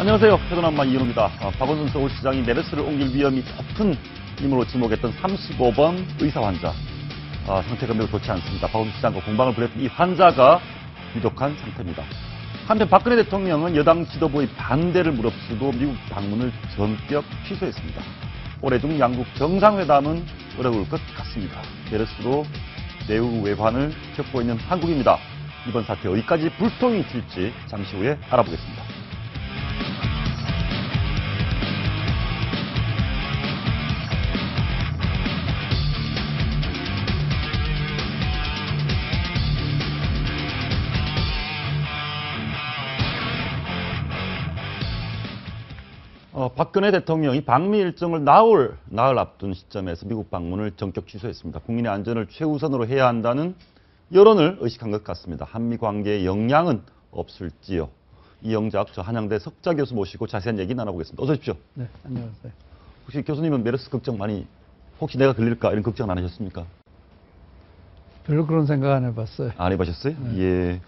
안녕하세요. 퇴근한마 이현우입니다. 박원순 서울시장이 메르스를 옮길 위험이 높은 인물로 지목했던 35번 의사 환자. 상태가 매우 좋지 않습니다. 박원순 시장과 공방을 벌였던 이 환자가 위독한 상태입니다. 한편 박근혜 대통령은 여당 지도부의 반대를 무릅쓰고 미국 방문을 전격 취소했습니다. 올해 중 양국 정상회담은 어려울 것 같습니다. 메르스로 내후 외환을 겪고 있는 한국입니다. 이번 사태 어디까지 불통이 튈지 잠시 후에 알아보겠습니다. 박근혜 대통령이 방미 일정을 나흘 앞둔 시점에서 미국 방문을 전격 취소했습니다. 국민의 안전을 최우선으로 해야 한다는 여론을 의식한 것 같습니다. 한미 관계에 영향은 없을지요. 이영작 저 한양대 석자 교수 모시고 자세한 얘기 나눠보겠습니다. 어서 오십시오. 네, 안녕하세요. 혹시 교수님은 메르스 걱정 많이, 혹시 내가 걸릴까 이런 걱정 안 하셨습니까? 별로 그런 생각 안 해봤어요. 안 해보셨어요? 네. 예,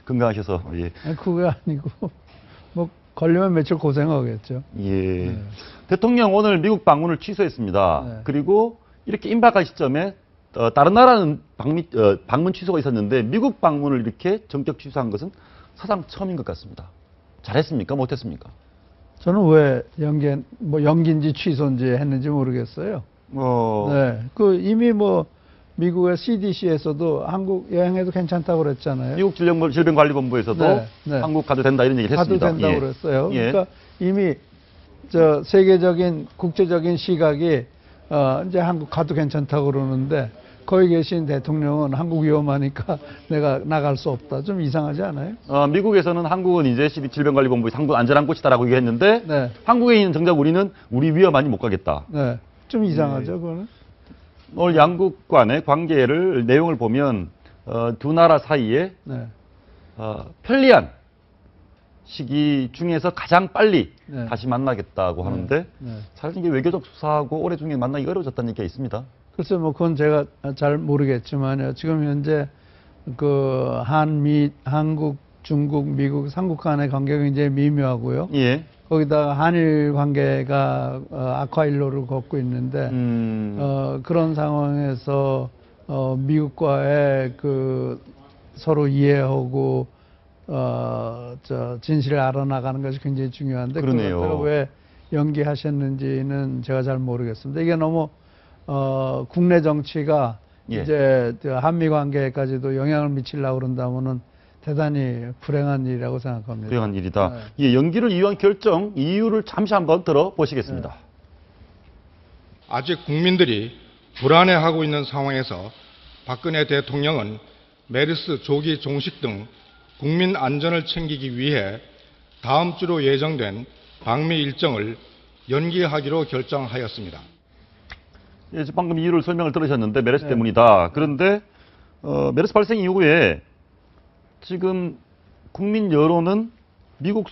건강하셔서 예. 아니, 그게 아니고 뭐 걸리면 며칠 고생하겠죠. 예. 네. 대통령 오늘 미국 방문을 취소했습니다. 네. 그리고 이렇게 임박한 시점에 다른 나라는 방문 취소가 있었는데 미국 방문을 이렇게 전격 취소한 것은 사상 처음인 것 같습니다. 잘했습니까? 못했습니까? 저는 왜 연기인지 취소인지 했는지 모르겠어요. 네, 그 이미 뭐 미국의 CDC에서도 한국 여행해도 괜찮다고 그랬잖아요. 미국 질병관리본부에서도 네. 한국 가도 된다 이런 얘기를 가도 했습니다. 된다고 그랬어요. 그러니까 이미 저 세계적인 국제적인 시각이 이제 한국 가도 괜찮다고 그러는데 거기 계신 대통령은 한국 위험하니까 내가 나갈 수 없다. 좀 이상하지 않아요? 미국에서는 한국은 이제 질병관리본부에서 한국 안전한 곳이다라고 얘기했는데 네. 한국에 있는 정작 우리는 우리 위험하니 못 가겠다. 네, 좀 이상하죠, 그거는. 오늘 양국 간의 관계를 내용을 보면 두 나라 사이에 네. 편리한 시기 중에서 가장 빨리 네. 다시 만나겠다고 하는데 네. 사실 이게 외교적 수사하고 올해 중에 만나기 어려워졌다는 얘기가 있습니다. 글쎄 뭐 그건 제가 잘 모르겠지만요. 지금 현재 그 한국, 중국, 미국, 삼국 간의 관계가 굉장히 미묘하고요. 예. 거기다가 한일 관계가 악화일로를 걷고 있는데 그런 상황에서 미국과의 그 서로 이해하고 진실을 알아나가는 것이 굉장히 중요한데 그러네요. 그걸 왜 연기하셨는지는 제가 잘 모르겠습니다. 이게 너무 국내 정치가 예. 이제 한미 관계까지도 영향을 미치려고 그런다면은 대단히 불행한 일이라고 생각합니다. 불행한 일이다. 네. 예, 연기를 이유한 결정 이유를 잠시 한번 들어보시겠습니다. 네. 아직 국민들이 불안해하고 있는 상황에서 박근혜 대통령은 메르스 조기 종식 등 국민 안전을 챙기기 위해 다음 주로 예정된 방미 일정을 연기하기로 결정하였습니다. 예, 방금 이유를 설명을 들으셨는데 메르스 네. 때문이다. 그런데 메르스 발생 이후에 지금 국민 여론은 미국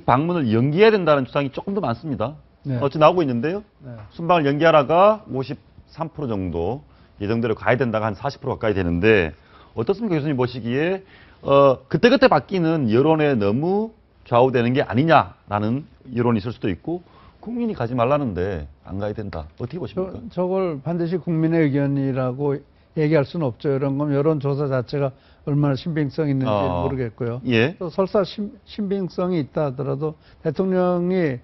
방문을 연기해야 된다는 주장이 조금 더 많습니다. 네. 어찌 나오고 있는데요. 네. 순방을 연기하라가 53% 정도 예정대로 가야 된다가 한 40% 가까이 되는데 어떻습니까? 교수님 보시기에 그때그때 바뀌는 여론에 너무 좌우되는 게 아니냐라는 여론이 있을 수도 있고 국민이 가지 말라는데 안 가야 된다. 어떻게 보십니까? 저걸 반드시 국민의 의견이라고 얘기할 수는 없죠. 이런 건 여론조사 자체가 얼마나 신빙성이 있는지 모르겠고요. 예. 또 설사 신빙성이 있다 하더라도 대통령이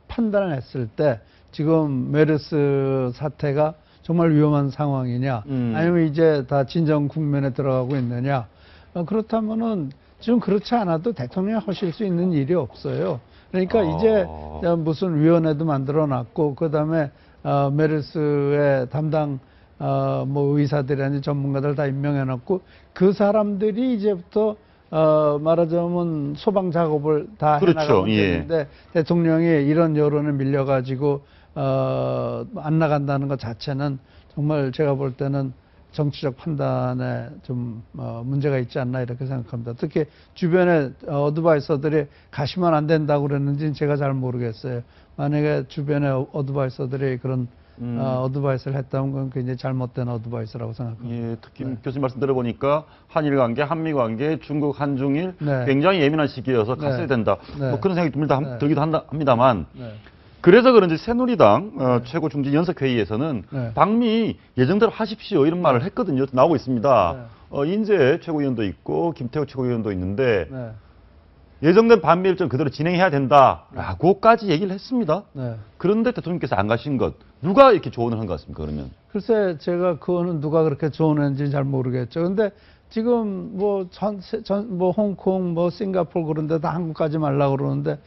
판단을 했을 때 지금 메르스 사태가 정말 위험한 상황이냐 아니면 이제 다 진정 국면에 들어가고 있느냐 그렇다면은 지금 그렇지 않아도 대통령이 하실 수 있는 일이 없어요. 그러니까 이제 무슨 위원회도 만들어놨고 그다음에 메르스의 담당 뭐 의사들이라든지 전문가들 다 임명해놨고 그 사람들이 이제부터 말하자면 소방 작업을 다 그렇죠. 해나가면 예. 되는데 대통령이 이런 여론에 밀려가지고 안 나간다는 것 자체는 정말 제가 볼 때는 정치적 판단에 좀 문제가 있지 않나 이렇게 생각합니다. 특히 주변에 어드바이서들이 가시면 안 된다고 그랬는지는 제가 잘 모르겠어요. 만약에 주변에 어드바이서들이 그런 어드바이스를 했다면 그건 굉장히 잘못된 어드바이스라고 생각합니다. 예, 특히 교수님 말씀 들어보니까 한일 관계, 한미 관계, 중국, 한중일 네. 굉장히 예민한 시기여서 갔어야 네. 된다. 네. 뭐 그런 생각이 네. 들기도 합니다만 네. 그래서 그런지 새누리당 최고 중진 연석회의에서는 네. 방미 예정대로 하십시오 이런 말을 했거든요. 나오고 있습니다. 인재 최고위원도 있고 김태호 최고위원도 있는데 네. 예정된 반미 일정 그대로 진행해야 된다라고까지 얘기를 했습니다. 네. 그런데 대통령께서 안 가신 것 누가 이렇게 조언을 한 것 같습니까? 그러면 글쎄, 제가 그거는 누가 그렇게 조언했는지 잘 모르겠죠. 근데 지금 뭐 뭐 홍콩, 뭐 싱가포르 그런 데 다 한국 가지 말라고 그러는데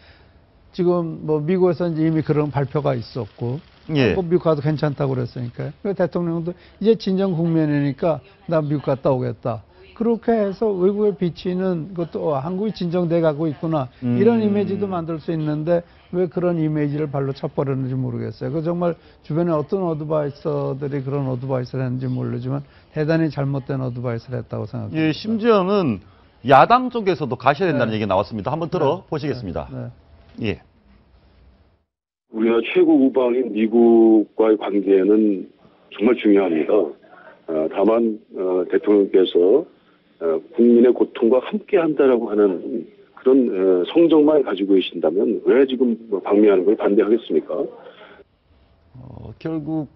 지금 뭐 미국에서 이제 이미 그런 발표가 있었고 예. 뭐 미국 가도 괜찮다고 그랬으니까요. 대통령도 이제 진정 국면이니까 나 미국 갔다 오겠다. 그렇게 해서 외국에 비치는 것도 한국이 진정돼 가고 있구나. 이런 이미지도 만들 수 있는데 왜 그런 이미지를 발로 차버렸는지 모르겠어요. 그 정말 주변에 어떤 어드바이서들이 그런 어드바이스를 했는지 모르지만 대단히 잘못된 어드바이스를 했다고 생각합니다. 예, 심지어는 야당 쪽에서도 가셔야 된다는 네. 얘기가 나왔습니다. 한번 들어보시겠습니다. 네. 예. 우리나라 최고 우방인 미국과의 관계는 정말 중요합니다. 다만 대통령께서 국민의 고통과 함께한다라고 하는 그런 성정만 가지고 계신다면 왜 지금 방미하는 걸 반대하겠습니까? 결국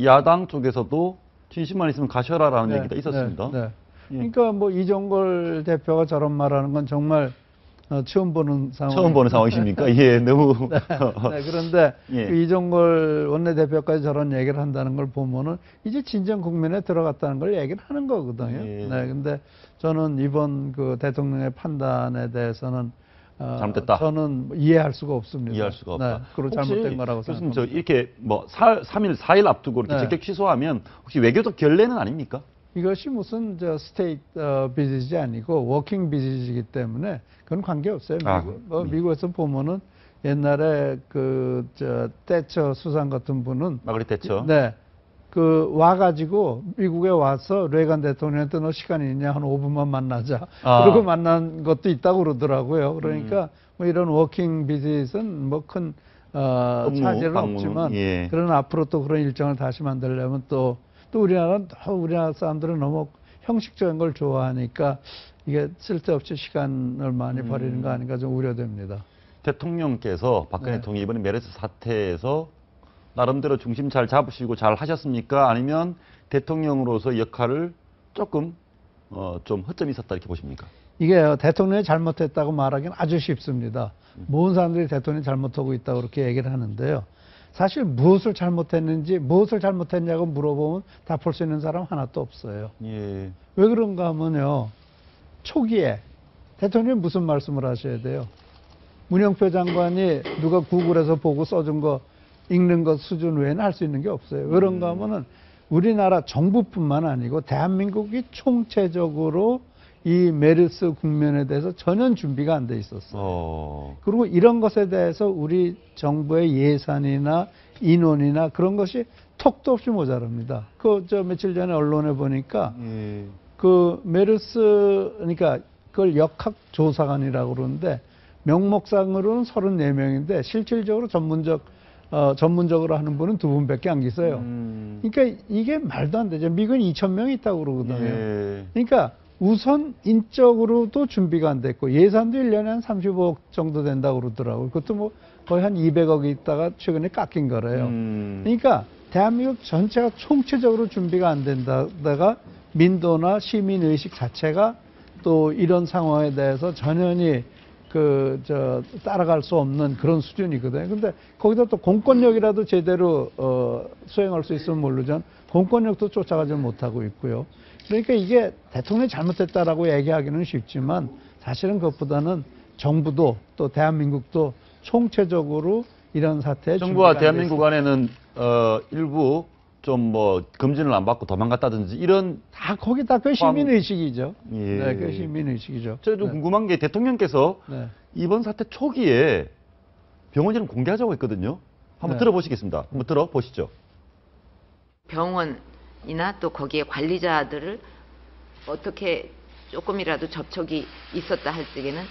야당 쪽에서도 진심만 있으면 가셔라라는 얘기가 있었습니다. 네. 예. 그러니까 뭐 이종걸 대표가 저런 말하는 건 정말 처음 보는 상황. 처음 보는 상황이십니까? 예, 너무. 네, 그런데 예. 그 이종걸 원내대표까지 저런 얘기를 한다는 걸 보면은 이제 진정 국면에 들어갔다는 걸 얘기를 하는 거거든요. 예. 네, 근데 저는 이번 그 대통령의 판단에 대해서는 잘못됐다. 저는 이해할 수가 없습니다. 이해할 수가 없다. 네, 그리고 잘못된 거라고 교수님, 생각합니다. 이렇게 뭐 3일, 4일 앞두고 이렇게 네. 적격 취소하면 혹시 외교적 결례는 아닙니까? 이것이 무슨 스테이트 비즈니스 아니고 워킹 비즈니스이기 때문에 그건 관계 없어요. 미국에서 보면은 옛날에 태처 수상 같은 분은 마그리 태처. 네. 와가지고 미국에 와서 레이건 대통령한테 너 시간이 있냐 한 5분만 만나자. 그러고 만난 것도 있다고 그러더라고요. 그러니까 뭐 이런 워킹 비즈니스는 뭐 큰 차질은 없지만 예. 그러나 앞으로 또 그런 일정을 다시 만들려면 또 우리나라 사람들은 너무 형식적인 걸 좋아하니까 이게 쓸데없이 시간을 많이 버리는 거 아닌가 좀 우려됩니다. 대통령께서 박근혜 네. 대통령이 이번에 메르스 사태에서 나름대로 중심 잘 잡으시고 잘 하셨습니까? 아니면 대통령으로서 역할을 조금 좀 허점이 있었다 이렇게 보십니까? 이게 대통령이 잘못했다고 말하기는 아주 쉽습니다. 모든 사람들이 대통령이 잘못하고 있다고 그렇게 얘기를 하는데요. 사실 무엇을 잘못했냐고 물어보면 답할 수 있는 사람 하나도 없어요. 예. 왜 그런가 하면요. 초기에 대통령이 무슨 말씀을 하셔야 돼요? 문영표 장관이 누가 구글에서 보고 써준 거 읽는 것 수준 외에는 할 수 있는 게 없어요. 왜 그런가 하면은 우리나라 정부뿐만 아니고 대한민국이 총체적으로 이 메르스 국면에 대해서 전혀 준비가 안 돼 있었어요. 그리고 이런 것에 대해서 우리 정부의 예산이나 인원이나 그런 것이 턱도 없이 모자랍니다. 며칠 전에 언론에 보니까 메르스, 그러니까 그걸 역학조사관이라고 그러는데 명목상으로는 34명인데 실질적으로 전문적으로 하는 분은 2분밖에 안 계세요. 그러니까 이게 말도 안 되죠. 미국은 2,000명이 있다고 그러거든요. 그러니까 우선 인적으로도 준비가 안 됐고 예산도 1년에 한 35억 정도 된다고 그러더라고요. 그것도 뭐 거의 한 200억이 있다가 최근에 깎인 거래요. 그러니까 대한민국 전체가 총체적으로 준비가 안 된다다가 민도나 시민의식 자체가 또 이런 상황에 대해서 전혀 따라갈 수 없는 그런 수준이거든요. 근데 거기다 또 공권력이라도 제대로 수행할 수 있으면 모르지만 공권력도 쫓아가지 못하고 있고요. 그러니까 이게 대통령이 잘못했다라고 얘기하기는 쉽지만 사실은 그것보다는 정부도 또 대한민국도 총체적으로 이런 사태에 정부와 대한민국 간에는 일부 좀 금진을 안 받고 도망갔다든지 이런 거기 다 그 시민의식이죠. 예. 네, 그 시민의식이죠. 저도 궁금한 게 대통령께서 이번 사태 초기에 병원 이름 공개하자고 했거든요. 한번 들어보시겠습니다. 한번 들어보시죠. 병원이나 또 거기에 관리자들을 어떻게 조금이라도 접촉이 있었다 할 적에는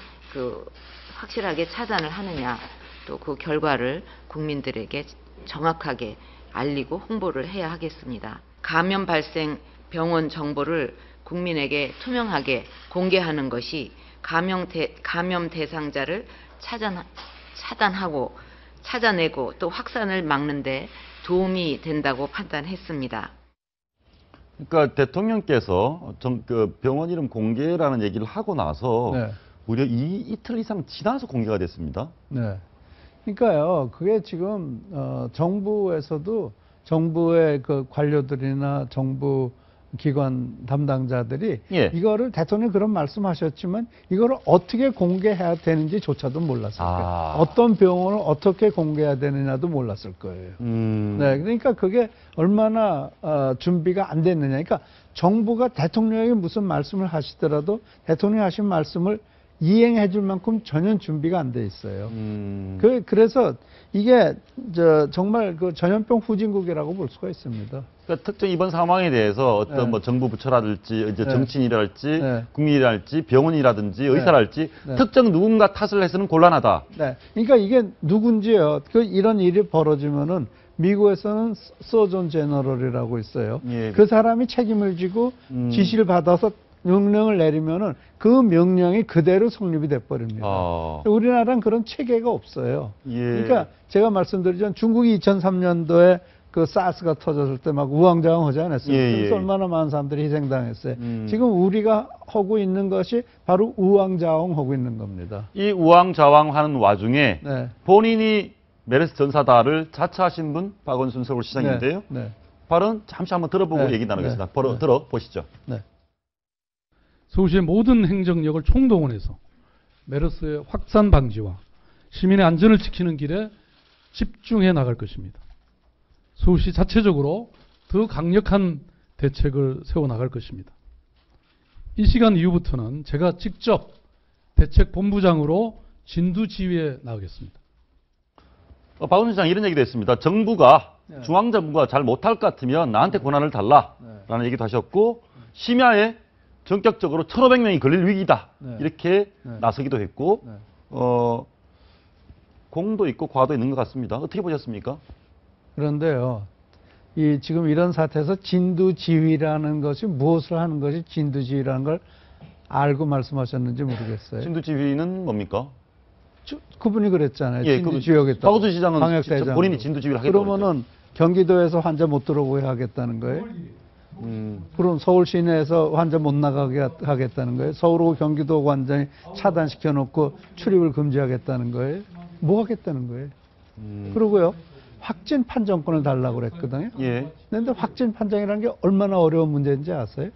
확실하게 차단을 하느냐, 또 그 결과를 국민들에게 정확하게 알리고 홍보를 해야 하겠습니다. 감염 발생 병원 정보를 국민에게 투명하게 공개하는 것이 감염 대상자를 차단하고 찾아내고 또 확산을 막는 데 도움이 된다고 판단했습니다. 그러니까 대통령께서 그 병원 이름 공개라는 얘기를 하고 나서 네. 무려 이틀 이상 지나서 공개가 됐습니다. 네. 그러니까요, 그게 지금 정부에서도 정부의 그 관료들이나 정부 기관 담당자들이 예. 이거를 대통령이 그런 말씀하셨지만 이거를 어떻게 공개해야 되는지조차도 몰랐을 거예요. 어떤 병원을 어떻게 공개해야 되느냐도 몰랐을 거예요. 네, 그러니까 그게 얼마나 준비가 안 됐느냐. 그러니까 정부가 대통령이 무슨 말씀을 하시더라도 대통령이 하신 말씀을 이행해 줄 만큼 전혀 준비가 안 돼 있어요. 그래서 이게 정말 그 전염병 후진국이라고 볼 수가 있습니다. 그러니까 특정 이번 상황에 대해서 어떤 네. 뭐 정부 부처라든지 이제 네. 정치인이랄지 네. 국민이랄지 병원이라든지 의사랄지 네. 특정 누군가 탓을 해서는 곤란하다. 네. 그러니까 이게 누군지요. 이런 일이 벌어지면은 미국에서는 서전 제너럴이라고 있어요. 예. 그 사람이 책임을 지고 지시를 받아서 명령을 내리면은 그 명령이 그대로 성립이 돼버립니다. 우리나라는 그런 체계가 없어요. 예. 그러니까 제가 말씀드리자면 중국이 2003년도에 그 사스가 터졌을 때 막 우왕좌왕하지 않았어요. 예, 예. 그래서 얼마나 많은 사람들이 희생당했어요. 지금 우리가 하고 있는 것이 바로 우왕좌왕하고 있는 겁니다. 이 우왕좌왕하는 와중에 네. 본인이 메르스 전사다를 자처하신 분 박원순 서울시장인데요. 네. 네. 발언 잠시 한번 들어보고 네. 얘기 나누겠습니다. 네. 들어보시죠. 네. 서울시의 모든 행정력을 총동원해서 메르스의 확산 방지와 시민의 안전을 지키는 길에 집중해 나갈 것입니다. 서울시 자체적으로 더 강력한 대책을 세워 나갈 것입니다. 이 시간 이후부터는 제가 직접 대책본부장으로 진두지휘에 나가겠습니다. 박원순 시장 이런 얘기도 했습니다. 정부가 네. 중앙정부가 잘 못할 것 같으면 나한테 권한을 달라라는 얘기도 하셨고 심야에 전격적으로 1,500명이 걸릴 위기다. 네. 이렇게 네. 나서기도 했고 네. 공도 있고 과도 있는 것 같습니다. 어떻게 보셨습니까? 그런데요, 지금 이런 사태에서 진두지휘라는 것이 무엇을 하는 것이 진두지휘라는 걸 알고 말씀하셨는지 모르겠어요. 진두지휘는 뭡니까? 그분이 그랬잖아요. 예, 진두지휘하겠다. 박원순 시장은 방역대장. 본인이 진두지휘를 하겠다고 그러면은 경기도에서 환자 못 들어오게 하겠다는 거예요. 그럼 서울 시내에서 환자 못 나가게 하겠다는 거예요. 서울하고 경기도 완전히 차단시켜 놓고 출입을 금지하겠다는 거예요. 뭐 하겠다는 거예요. 그러고요, 확진 판정권을 달라고 그랬거든요. 예. 그런데 확진 판정이라는 게 얼마나 어려운 문제인지 아세요?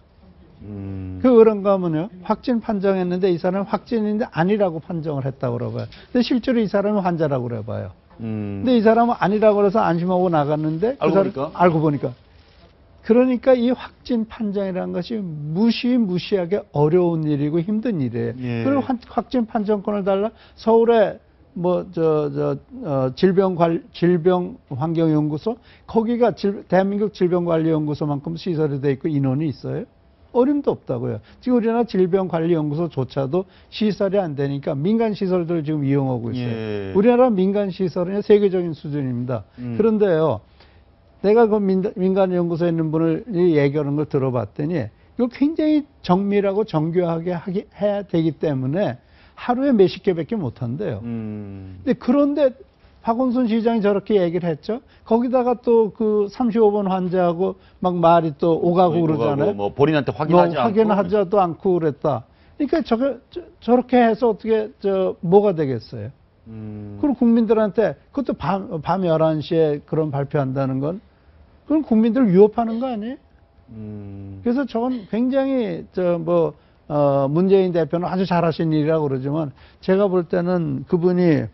그런가 하면요, 확진 판정했는데 이 사람은 확진인데 아니라고 판정을 했다고 그러봐요. 근데 실제로 이 사람은 환자라고 그래봐요. 근데 이 사람은 아니라고 그래서 안심하고 나갔는데 알고 보니까. 그러니까 이 확진 판정이라는 것이 무시무시하게 어려운 일이고 힘든 일이에요. 예. 그리고 확진 판정권을 달라 서울에 질병환경연구소 거기가 대한민국 질병관리연구소만큼 시설이 돼 있고 인원이 있어요? 어림도 없다고요. 지금 우리나라 질병관리연구소조차도 시설이 안 되니까 민간 시설들을 지금 이용하고 있어요. 예. 우리나라 민간 시설은 세계적인 수준입니다. 그런데요, 내가 그 민간 연구소에 있는 분을 얘기하는 걸 들어봤더니 이거 굉장히 정밀하고 정교하게 해야 되기 때문에 하루에 몇십 개밖에 못 한대요. 그런데 박원순 시장이 저렇게 얘기를 했죠. 거기다가 또 그 35번 환자하고 막 말이 또 오가고 그러잖아요. 뭐 본인한테 확인하지도 않고 그랬다. 그러니까 저렇게 해서 어떻게 뭐가 되겠어요. 그리고 국민들한테 그것도 밤 11시에 그런 발표한다는 건 그건 국민들 위협하는 거 아니에요? 그래서 저건 굉장히 문재인 대표는 아주 잘하신 일이라고 그러지만 제가 볼 때는 그분이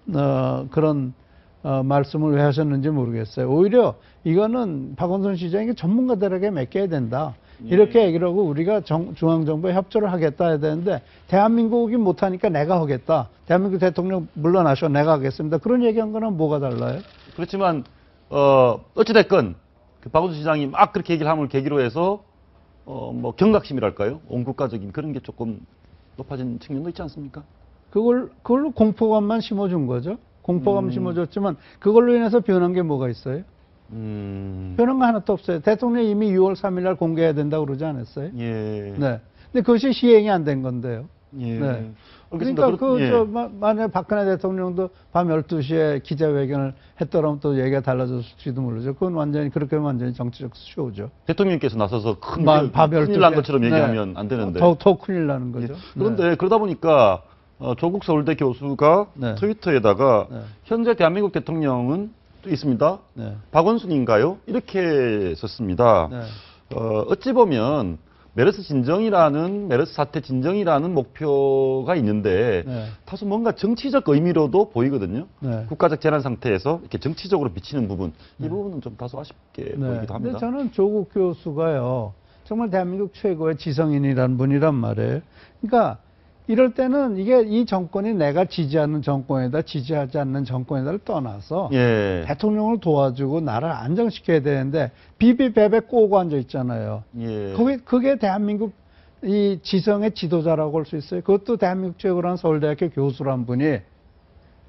그런 말씀을 왜 하셨는지 모르겠어요. 오히려 이거는 박원순 시장이 전문가들에게 맡겨야 된다. 이렇게 얘기를 하고 우리가 중앙정부에 협조를 하겠다 해야 되는데 대한민국이 못하니까 내가 하겠다. 대한민국 대통령 물러나셔 내가 하겠습니다. 그런 얘기한 거는 뭐가 달라요? 그렇지만 어찌됐건 그 박원순 시장이 막 그렇게 얘기를 함을 계기로 해서 뭐 경각심이랄까요? 온 국가적인 그런 게 조금 높아진 측면도 있지 않습니까? 그걸로 공포감만 심어준 거죠. 공포감 심어줬지만 그걸로 인해서 변한 게 뭐가 있어요? 변한 거 하나도 없어요. 대통령이 이미 6월 3일 날 공개해야 된다고 그러지 않았어요? 예. 네. 근데 그것이 시행이 안 된 건데요. 예. 네. 알겠습니다. 그러니까 만약에 박근혜 대통령도 밤 12시에 기자회견을 했더라면 또 얘기가 달라졌을지도 모르죠. 그건 그렇게 하면 완전히 정치적 쇼죠. 대통령께서 나서서 큰일 난 것처럼 얘기하면 안 되는데. 더 큰일 나는 거죠. 예. 그런데 그러다 보니까 조국 서울대 교수가 네. 트위터에다가 네. 현재 대한민국 대통령은 또 있습니다. 네. 박원순인가요? 이렇게 썼습니다. 네. 어찌 보면 메르스 사태 진정이라는 목표가 있는데 네. 다소 뭔가 정치적 의미로도 보이거든요. 네. 국가적 재난 상태에서 이렇게 정치적으로 비치는 부분, 이 부분은 좀 다소 아쉽게 네. 보이기도 합니다. 근데 저는 조국 교수가요, 정말 대한민국 최고의 지성인이라는 분이란 말이에요. 그러니까 이럴 때는 이 정권이 내가 지지하는 정권이다, 지지하지 않는 정권이다를 떠나서 예. 대통령을 도와주고 나라를 안정시켜야 되는데 비비베베 꼬고 앉아 있잖아요. 예. 그게 대한민국 이 지성의 지도자라고 할 수 있어요. 그것도 대한민국 최고라는 서울대학교 교수란 분이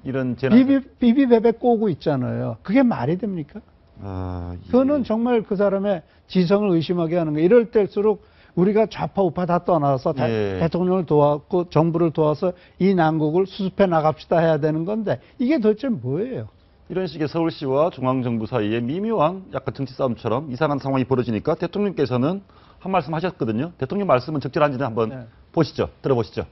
이런 재난 비비베베 꼬고 있잖아요. 그게 말이 됩니까? 예. 그거는 정말 그 사람의 지성을 의심하게 하는 거예요. 이럴 때일수록 우리가 좌파 우파 다 떠나서 예. 대통령을 도왔고 정부를 도와서 이 난국을 수습해 나갑시다 해야 되는 건데 이게 도대체 뭐예요? 이런 식의 서울시와 중앙정부 사이에 미묘한 약간 정치 싸움처럼 이상한 상황이 벌어지니까 대통령께서는 한 말씀 하셨거든요. 대통령 말씀은 적절한지는 한번 보시죠. 들어보시죠.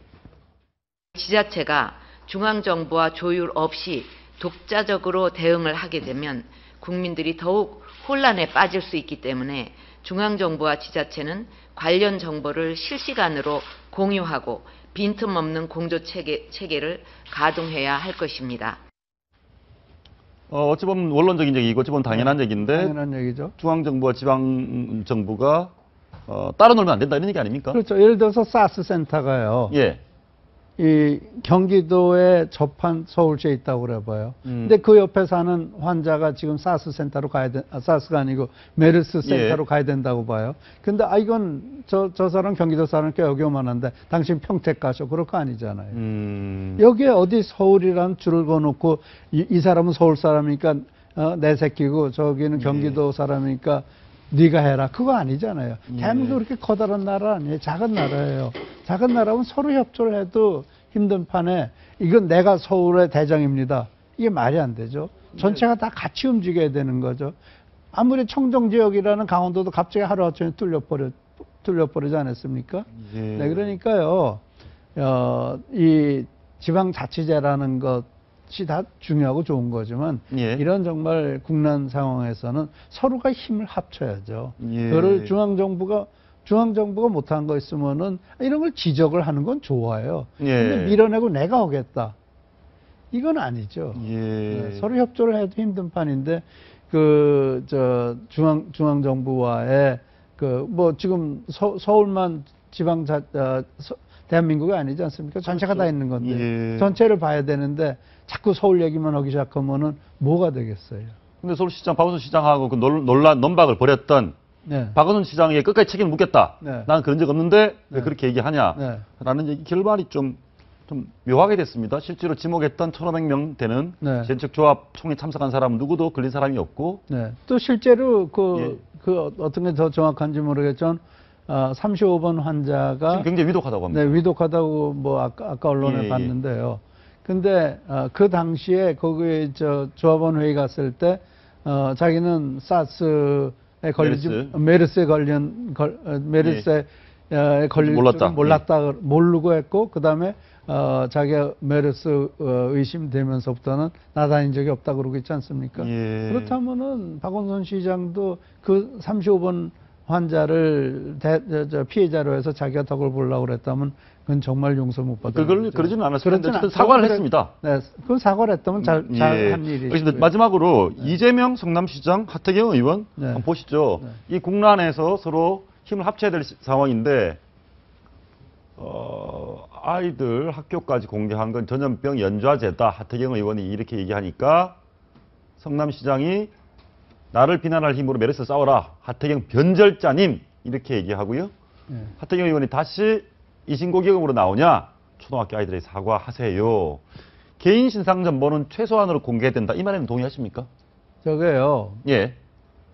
지자체가 중앙정부와 조율 없이 독자적으로 대응을 하게 되면 국민들이 더욱 혼란에 빠질 수 있기 때문에 중앙정부와 지자체는 관련 정보를 실시간으로 공유하고 빈틈없는 공조체계를 가동해야 할 것입니다. 어찌 보면 원론적인 얘기고 어찌 보면 당연한 얘기인데 당연한 얘기죠. 중앙정부와 지방정부가 따로 놀면 안 된다 이런 얘기 아닙니까? 그렇죠. 예를 들어서 사스 센터가요. 예. 이 경기도에 접한 서울시에 있다고 그래봐요. 근데 그 옆에 사는 환자가 지금 사스 센터로 사스가 아니고 메르스 센터로 가야 된다고 봐요. 근데 이건 저 사람 경기도 사람께 여기 오면 안 돼. 당신 평택 가셔. 그럴 거 아니잖아요. 여기에 어디 서울이라는 줄을 그어놓고 이 사람은 서울 사람이니까 내 새끼고 저기는 경기도 사람이니까 네가 해라. 그거 아니잖아요. 대한민국 그렇게 커다란 나라 아니에요. 작은 나라예요. 작은 나라면 서로 협조를 해도 힘든 판에 이건 내가 서울의 대장입니다. 이게 말이 안 되죠. 전체가 다 같이 움직여야 되는 거죠. 아무리 청정지역이라는 강원도도 갑자기 하루아침에 뚫려버리지 않았습니까? 예. 네, 그러니까요. 이 지방자치제라는 것이 다 중요하고 좋은 거지만 예. 이런 정말 국난 상황에서는 서로가 힘을 합쳐야죠. 예. 그거를 중앙정부가 못한 거 있으면은 이런 걸 지적을 하는 건 좋아요. 예. 근데 밀어내고 내가 하겠다. 이건 아니죠. 예. 네, 서로 협조를 해도 힘든 판인데 중앙정부와의 뭐 지금 서울만 대한민국이 아니지 않습니까? 전체가 다 있는 건데 예. 전체를 봐야 되는데 자꾸 서울 얘기만 하기 시작하면은 뭐가 되겠어요? 근데 서울시장 박원순 시장하고 그 논박을 벌였던 네. 박원순 시장에 끝까지 책임을 묻겠다. 네. 나는 그런 적 없는데 왜 네. 그렇게 얘기하냐. 네. 라는 얘기 결말이 좀 묘하게 됐습니다. 실제로 지목했던 1,500명 되는 네. 전책조합 총회 참석한 사람은 누구도 걸린 사람이 없고. 네. 또 실제로 예. 어떤 게 더 정확한지 모르겠지만 35번 환자가 지금 굉장히 위독하다고 합니다. 네, 위독하다고 뭐 아까 언론에 예. 봤는데요. 근데 그 당시에 거기에 조합원 회의 갔을 때 자기는 사스에 걸리지 메르스에 걸릴 줄은 모르고 했고 그다음에 자기가 메르스 의심되면서부터는 나다닌 적이 없다 그러고 있지 않습니까? 예. 그렇다면은 박원순 시장도 그 35번 환자를 피해자로 해서 자기가 덕을 보려고 그랬다면 그건 정말 용서 못 받을 그걸 거죠. 그러지는 않았을 텐데 사과를 했습니다. 네, 그건 사과를 했다면 잘한 일이죠. 그런데 마지막으로 이재명 성남시장, 하태경 의원 한번 보시죠. 이 국난에서 서로 힘을 합쳐야 될 상황인데 아이들 학교까지 공개한 건 전염병 연좌제다. 하태경 의원이 이렇게 얘기하니까 성남시장이 나를 비난할 힘으로 메르스 싸워라. 하태경 변절자님 이렇게 얘기하고요. 하태경 의원이 다시 이신고기금으로 나오냐? 초등학교 아이들에게 사과하세요. 개인 신상 정보는 최소한으로 공개된다. 이 말에는 동의하십니까? 저게요. 예.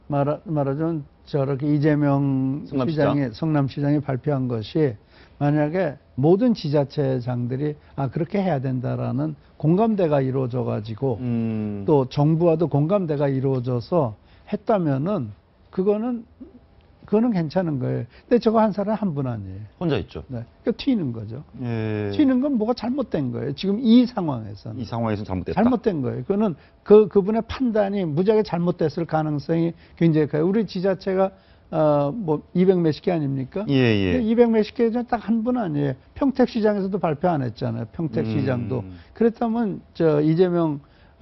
말하자면 저렇게 이재명 성남시장. 성남시장이 발표한 것이 만약에 모든 지자체장들이 그렇게 해야 된다라는 공감대가 이루어져 가지고 또 정부와도 공감대가 이루어져서 했다면은 그거는 괜찮은 거예요. 근데 저거 한 사람 한 분 아니에요. 혼자 있죠. 네. 그러니까 튀는 거죠. 예. 튀는 건 뭐가 잘못된 거예요. 지금 이 상황에서는. 이 상황에서 잘못됐다. 잘못된 거예요. 그거는 그분의 판단이 무지하게 잘못됐을 가능성이 굉장히 커요. 우리 지자체가 뭐 200 몇십 개 아닙니까? 예. 200 몇십 개 중에 딱 한 분 아니에요. 평택시장에서도 발표 안 했잖아요. 평택시장도. 그랬다면 이재명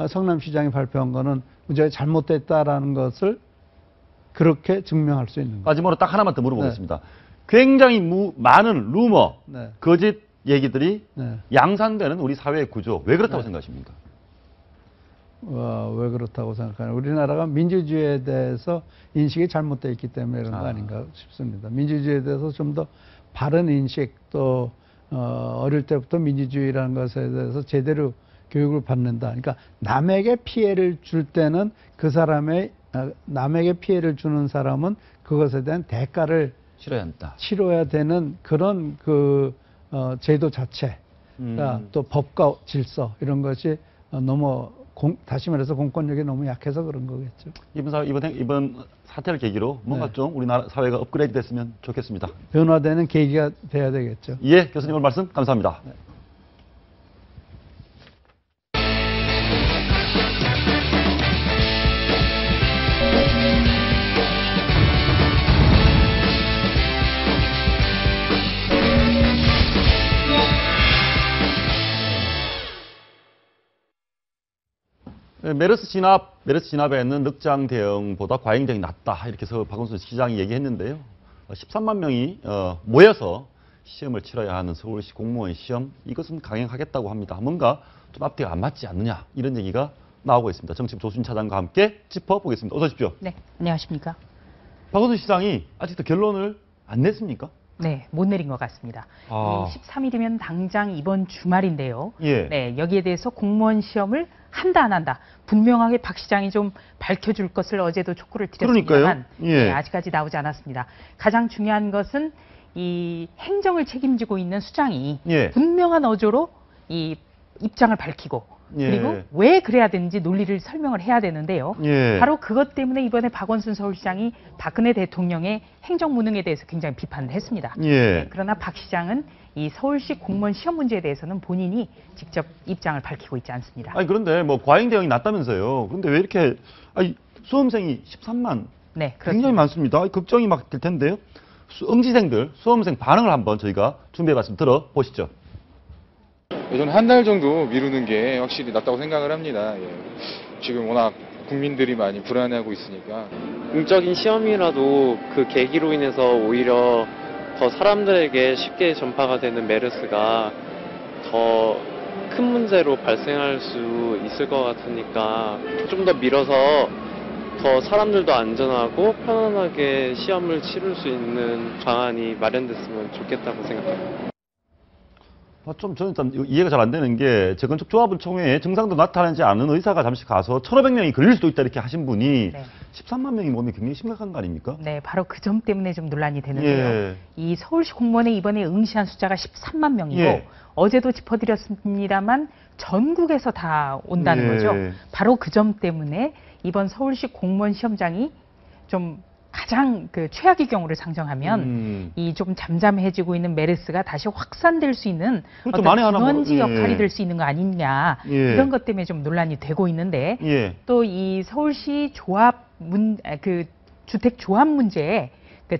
성남시장이 발표한 거는 무지하게 잘못됐다라는 것을 그렇게 증명할 수 있는 거예요. 마지막으로 딱 하나만 더 물어보겠습니다. 굉장히 많은 루머, 네. 거짓 얘기들이 네. 양산되는 우리 사회의 구조, 왜 그렇다고 생각하십니까? 왜 그렇다고 생각하냐. 우리나라가 민주주의에 대해서 인식이 잘못되어 있기 때문에 그런 거 아닌가 싶습니다. 민주주의에 대해서 좀 더 바른 인식, 또 어릴 때부터 민주주의라는 것에 대해서 제대로 교육을 받는다. 그러니까 남에게 피해를 줄 때는 그 사람의 남에게 피해를 주는 사람은 그것에 대한 대가를 치러야 되는 그런 제도 자체, 또 법과 질서 이런 것이 너무 다시 말해서 공권력이 너무 약해서 그런 거겠죠. 이번 사태를 계기로 뭔가 좀 우리나라 사회가 업그레이드 됐으면 좋겠습니다. 변화되는 계기가 돼야 되겠죠. 예, 교수님 오늘 말씀 감사합니다. 네. 메르스 진압에는 늑장 대응보다 과잉 대응이 낫다. 이렇게 해서 박원순 시장이 얘기했는데요. 13만 명이 모여서 시험을 치러야 하는 서울시 공무원 시험, 이것은 강행하겠다고 합니다. 뭔가 좀 앞뒤가 안 맞지 않느냐, 이런 얘기가 나오고 있습니다. 정치부 조순 차장과 함께 짚어보겠습니다. 어서 오십시오. 네, 안녕하십니까. 박원순 시장이 아직도 결론을 안 냈습니까? 네, 못 내린 것 같습니다. 13일이면 당장 이번 주말인데요. 예. 네, 여기에 대해서 공무원 시험을 한다 안 한다. 분명하게 박 시장이 좀 밝혀줄 것을 어제도 촉구를 드렸습니다만 네, 아직까지 나오지 않았습니다. 가장 중요한 것은 이 행정을 책임지고 있는 수장이 분명한 어조로 이 입장을 밝히고 그리고 왜 그래야 되는지 논리를 설명을 해야 되는데요. 바로 그것 때문에 이번에 박원순 서울시장이 박근혜 대통령의 행정무능에 대해서 굉장히 비판을 했습니다. 네, 그러나 박 시장은 이 서울시 공무원 시험 문제에 대해서는 본인이 직접 입장을 밝히고 있지 않습니다. 그런데 뭐 과잉 대응이 낫다면서요. 그런데 왜 이렇게 수험생이 13만 네, 굉장히 많습니다. 걱정이 막 될 텐데요. 응시생들, 수험생 반응을 한번 저희가 준비해봤습니다. 들어보시죠. 저는 한 달 정도 미루는 게 확실히 낫다고 생각을 합니다. 지금 워낙 국민들이 많이 불안해하고 있으니까. 공적인 시험이라도 그 계기로 인해서 오히려 더 사람들에게 쉽게 전파가 되는 메르스가 더 큰 문제로 발생할 수 있을 것 같으니까 좀 더 밀어서 더 사람들도 안전하고 편안하게 시험을 치를 수 있는 방안이 마련됐으면 좋겠다고 생각합니다. 저는 일단 이해가 잘 안 되는 게 재건축 조합원 총회에 증상도 나타나지 않은 의사가 잠시 가서 1,500명이 걸릴 수도 있다 이렇게 하신 분이 13만 명이 모으면 굉장히 심각한 거 아닙니까? 네, 바로 그 점 때문에 좀 논란이 되는데요. 이 서울시 공무원에 이번에 응시한 숫자가 13만 명이고 어제도 짚어드렸습니다만 전국에서 다 온다는 거죠. 바로 그 점 때문에 이번 서울시 공무원 시험장이 좀 가장 최악의 경우를 상정하면 이 좀 잠잠해지고 있는 메르스가 다시 확산될 수 있는 어떤 중원지 역할이 될 수 있는 거 아니냐 이런 것 때문에 좀 논란이 되고 있는데 또 이 서울시 주택 조합 문제에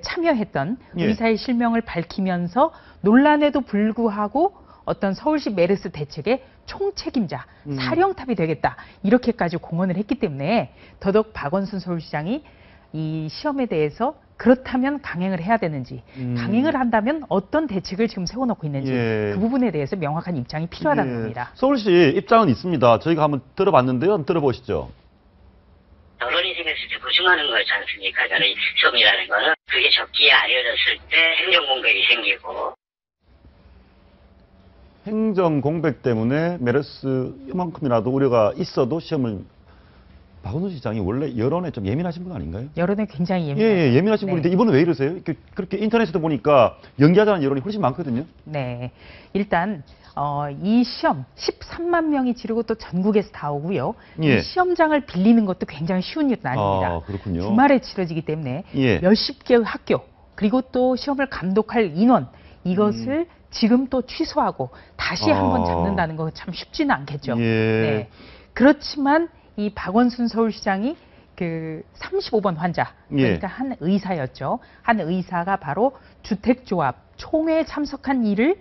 참여했던 의사의 실명을 밝히면서 논란에도 불구하고 어떤 서울시 메르스 대책의 총책임자, 사령탑이 되겠다 이렇게까지 공언을 했기 때문에 더더욱 박원순 서울시장이 이 시험에 대해서 그렇다면 강행을 해야 되는지 강행을 한다면 어떤 대책을 지금 세워놓고 있는지 그 부분에 대해서 명확한 입장이 필요하다는 겁니다. 서울시 입장은 있습니다. 저희가 한번 들어봤는데요. 한번 들어보시죠. 여론이 생겼을 때 보증하는 거지 않습니까? 저는 시험이라는 거는 그게 적기에 알려졌을 때 행정 공백이 생기고 행정 공백 때문에 메르스 이만큼이라도 우려가 있어도 시험을 박원순 시장이 원래 여론에 좀 예민하신 분 아닌가요? 여론에 굉장히 예민하죠. 예, 예민하신 분인데 이번은 왜 이러세요? 그렇게 인터넷에도 보니까 연기하자는 여론이 훨씬 많거든요. 네. 일단 이 시험 13만 명이 치르고 또 전국에서 다 오고요. 예. 이 시험장을 빌리는 것도 굉장히 쉬운 일은 아닙니다. 아, 그렇군요. 주말에 치러지기 때문에 예. 몇십 개의 학교 그리고 또 시험을 감독할 인원 이것을 지금 또 취소하고 다시 한번 잡는다는 거 참 쉽지는 않겠죠. 예. 네. 그렇지만 이 박원순 서울시장이 그 35번 환자 그러니까 한 의사였죠. 한 의사가 바로 주택조합 총회에 참석한 일을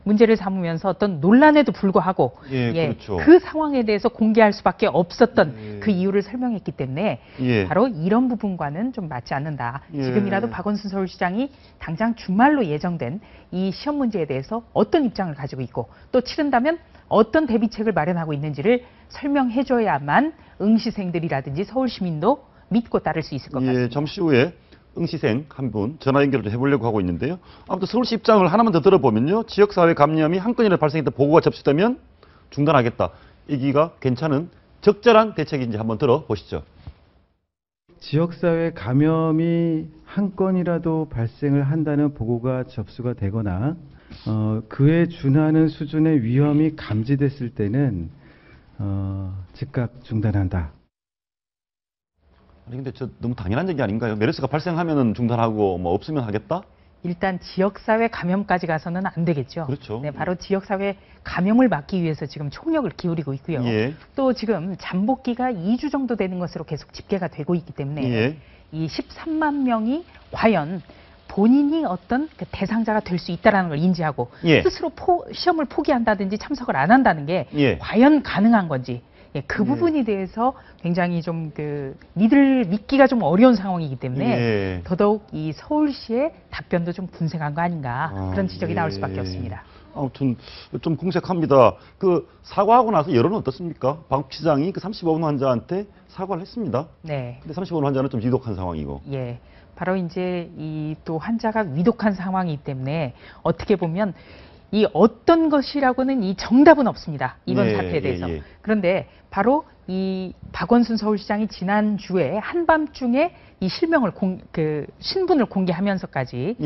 문제를 삼으면서 어떤 논란에도 불구하고 그렇죠. 그 상황에 대해서 공개할 수밖에 없었던 그 이유를 설명했기 때문에 바로 이런 부분과는 좀 맞지 않는다. 지금이라도 박원순 서울시장이 당장 주말로 예정된 이 시험 문제에 대해서 어떤 입장을 가지고 있고 또 치른다면 어떤 대비책을 마련하고 있는지를 설명해줘야만 응시생들이라든지 서울 시민도 믿고 따를 수 있을 것 같습니다. 잠시 후에 응시생 한 분 전화 연결을 좀 해보려고 하고 있는데요. 아무튼 서울시 입장을 하나만 더 들어보면요. 지역사회 감염이 한 건이라도 발생했다 보고가 접수되면 중단하겠다. 이기가 괜찮은 적절한 대책인지 한번 들어보시죠. 지역사회 감염이 한 건이라도 발생을 한다는 보고가 접수가 되거나 그에 준하는 수준의 위험이 감지됐을 때는 즉각 중단한다. 아니 근데 저 너무 당연한 얘기 아닌가요? 메르스가 발생하면은 중단하고 뭐 없으면 하겠다? 일단 지역사회 감염까지 가서는 안 되겠죠. 그렇죠. 네, 바로 지역사회 감염을 막기 위해서 지금 총력을 기울이고 있고요. 또 지금 잠복기가 2주 정도 되는 것으로 계속 집계가 되고 있기 때문에 이 13만 명이 과연 본인이 어떤 그 대상자가 될 수 있다는 걸 인지하고 스스로 시험을 포기한다든지 참석을 안 한다는 게 과연 가능한 건지 그 부분에 대해서 굉장히 좀 믿기가 좀 어려운 상황이기 때문에 더더욱 이 서울시의 답변도 좀 궁색한 거 아닌가 그런 지적이 나올 수밖에 없습니다. 아무튼 좀 궁색합니다. 그 사과하고 나서 여론은 어떻습니까? 박 시장이 그 35번 환자한테 사과를 했습니다. 네. 근데 35번 환자는 좀 위독한 상황이고. 예. 바로 이제 이 또 환자가 위독한 상황이기 때문에 어떻게 보면 이 어떤 것이라고는 이 정답은 없습니다. 이번 사태에 대해서. 그런데 바로 이 박원순 서울시장이 지난주에 한밤중에 이 실명을 신분을 공개하면서까지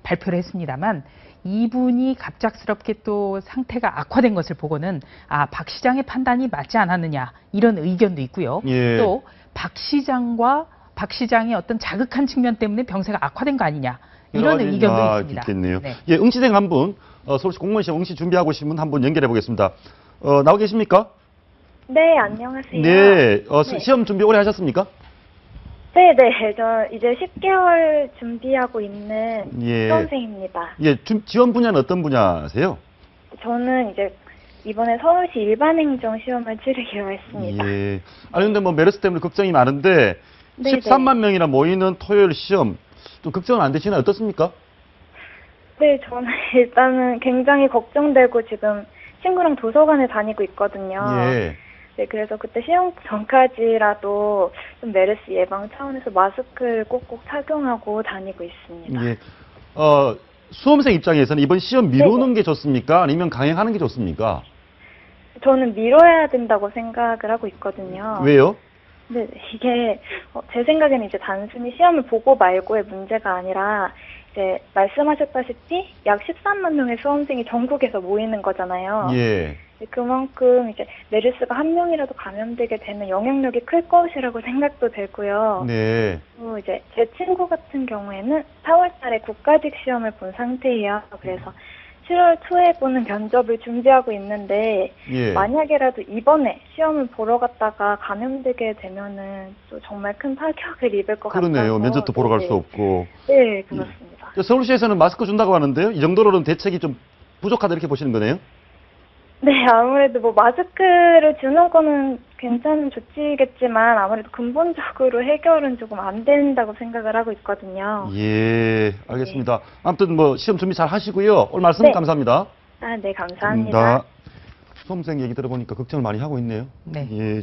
발표를 했습니다만 이분이 갑작스럽게 또 상태가 악화된 것을 보고는 박 시장의 판단이 맞지 않았느냐 이런 의견도 있고요. 또 박 시장의 어떤 자극한 측면 때문에 병세가 악화된 거 아니냐 이런 의견도 있습니다. 있겠네요. 응시생 한 분, 서울시 공무원 시험 응시 준비하고 계신 분 한 분 연결해 보겠습니다. 나오 계십니까? 네, 안녕하세요. 네, 시험 준비 오래 하셨습니까? 네, 저 이제 10개월 준비하고 있는 수험생입니다. 지원 분야는 어떤 분야세요? 저는 이제 이번에 서울시 일반행정 시험을 치르기로 했습니다. 아니 근데 뭐 메르스 때문에 걱정이 많은데 13만 명이나 모이는 토요일 시험 좀 걱정은 안 되시나요? 어떻습니까? 네, 저는 일단은 굉장히 걱정되고 지금 친구랑 도서관에 다니고 있거든요. 네, 그래서 그때 시험 전까지라도 좀 메르스 예방 차원에서 마스크를 꼭꼭 착용하고 다니고 있습니다. 수험생 입장에서는 이번 시험 미루는 게 좋습니까? 아니면 강행하는 게 좋습니까? 저는 미뤄야 된다고 생각을 하고 있거든요. 왜요? 네, 이게 제 생각에는 이제 단순히 시험을 보고 말고의 문제가 아니라 이제 말씀하셨다시피 약 13만 명의 수험생이 전국에서 모이는 거잖아요. 그만큼 이제 메르스가 한 명이라도 감염되게 되면 영향력이 클 것이라고 생각도 되고요. 또 이제 제 친구 같은 경우에는 4월달에 국가직 시험을 본 상태예요. 그래서 7월 초에 보는 면접을 준비하고 있는데 만약에라도 이번에 시험을 보러 갔다가 감염되게 되면은 또 정말 큰 타격을 입을 것 같아서. 그러네요. 면접도 보러 갈 수 없고. 네, 그렇습니다. 서울시에서는 마스크 준다고 하는데요. 이 정도로는 대책이 좀 부족하다 이렇게 보시는 거네요? 네, 아무래도 뭐 마스크를 주는 거는 괜찮은 조치겠지만 아무래도 근본적으로 해결은 조금 안 된다고 생각을 하고 있거든요. 알겠습니다. 아무튼 뭐 시험 준비 잘 하시고요. 오늘 말씀 감사합니다. 네, 감사합니다. 수험생 얘기 들어보니까 걱정을 많이 하고 있네요.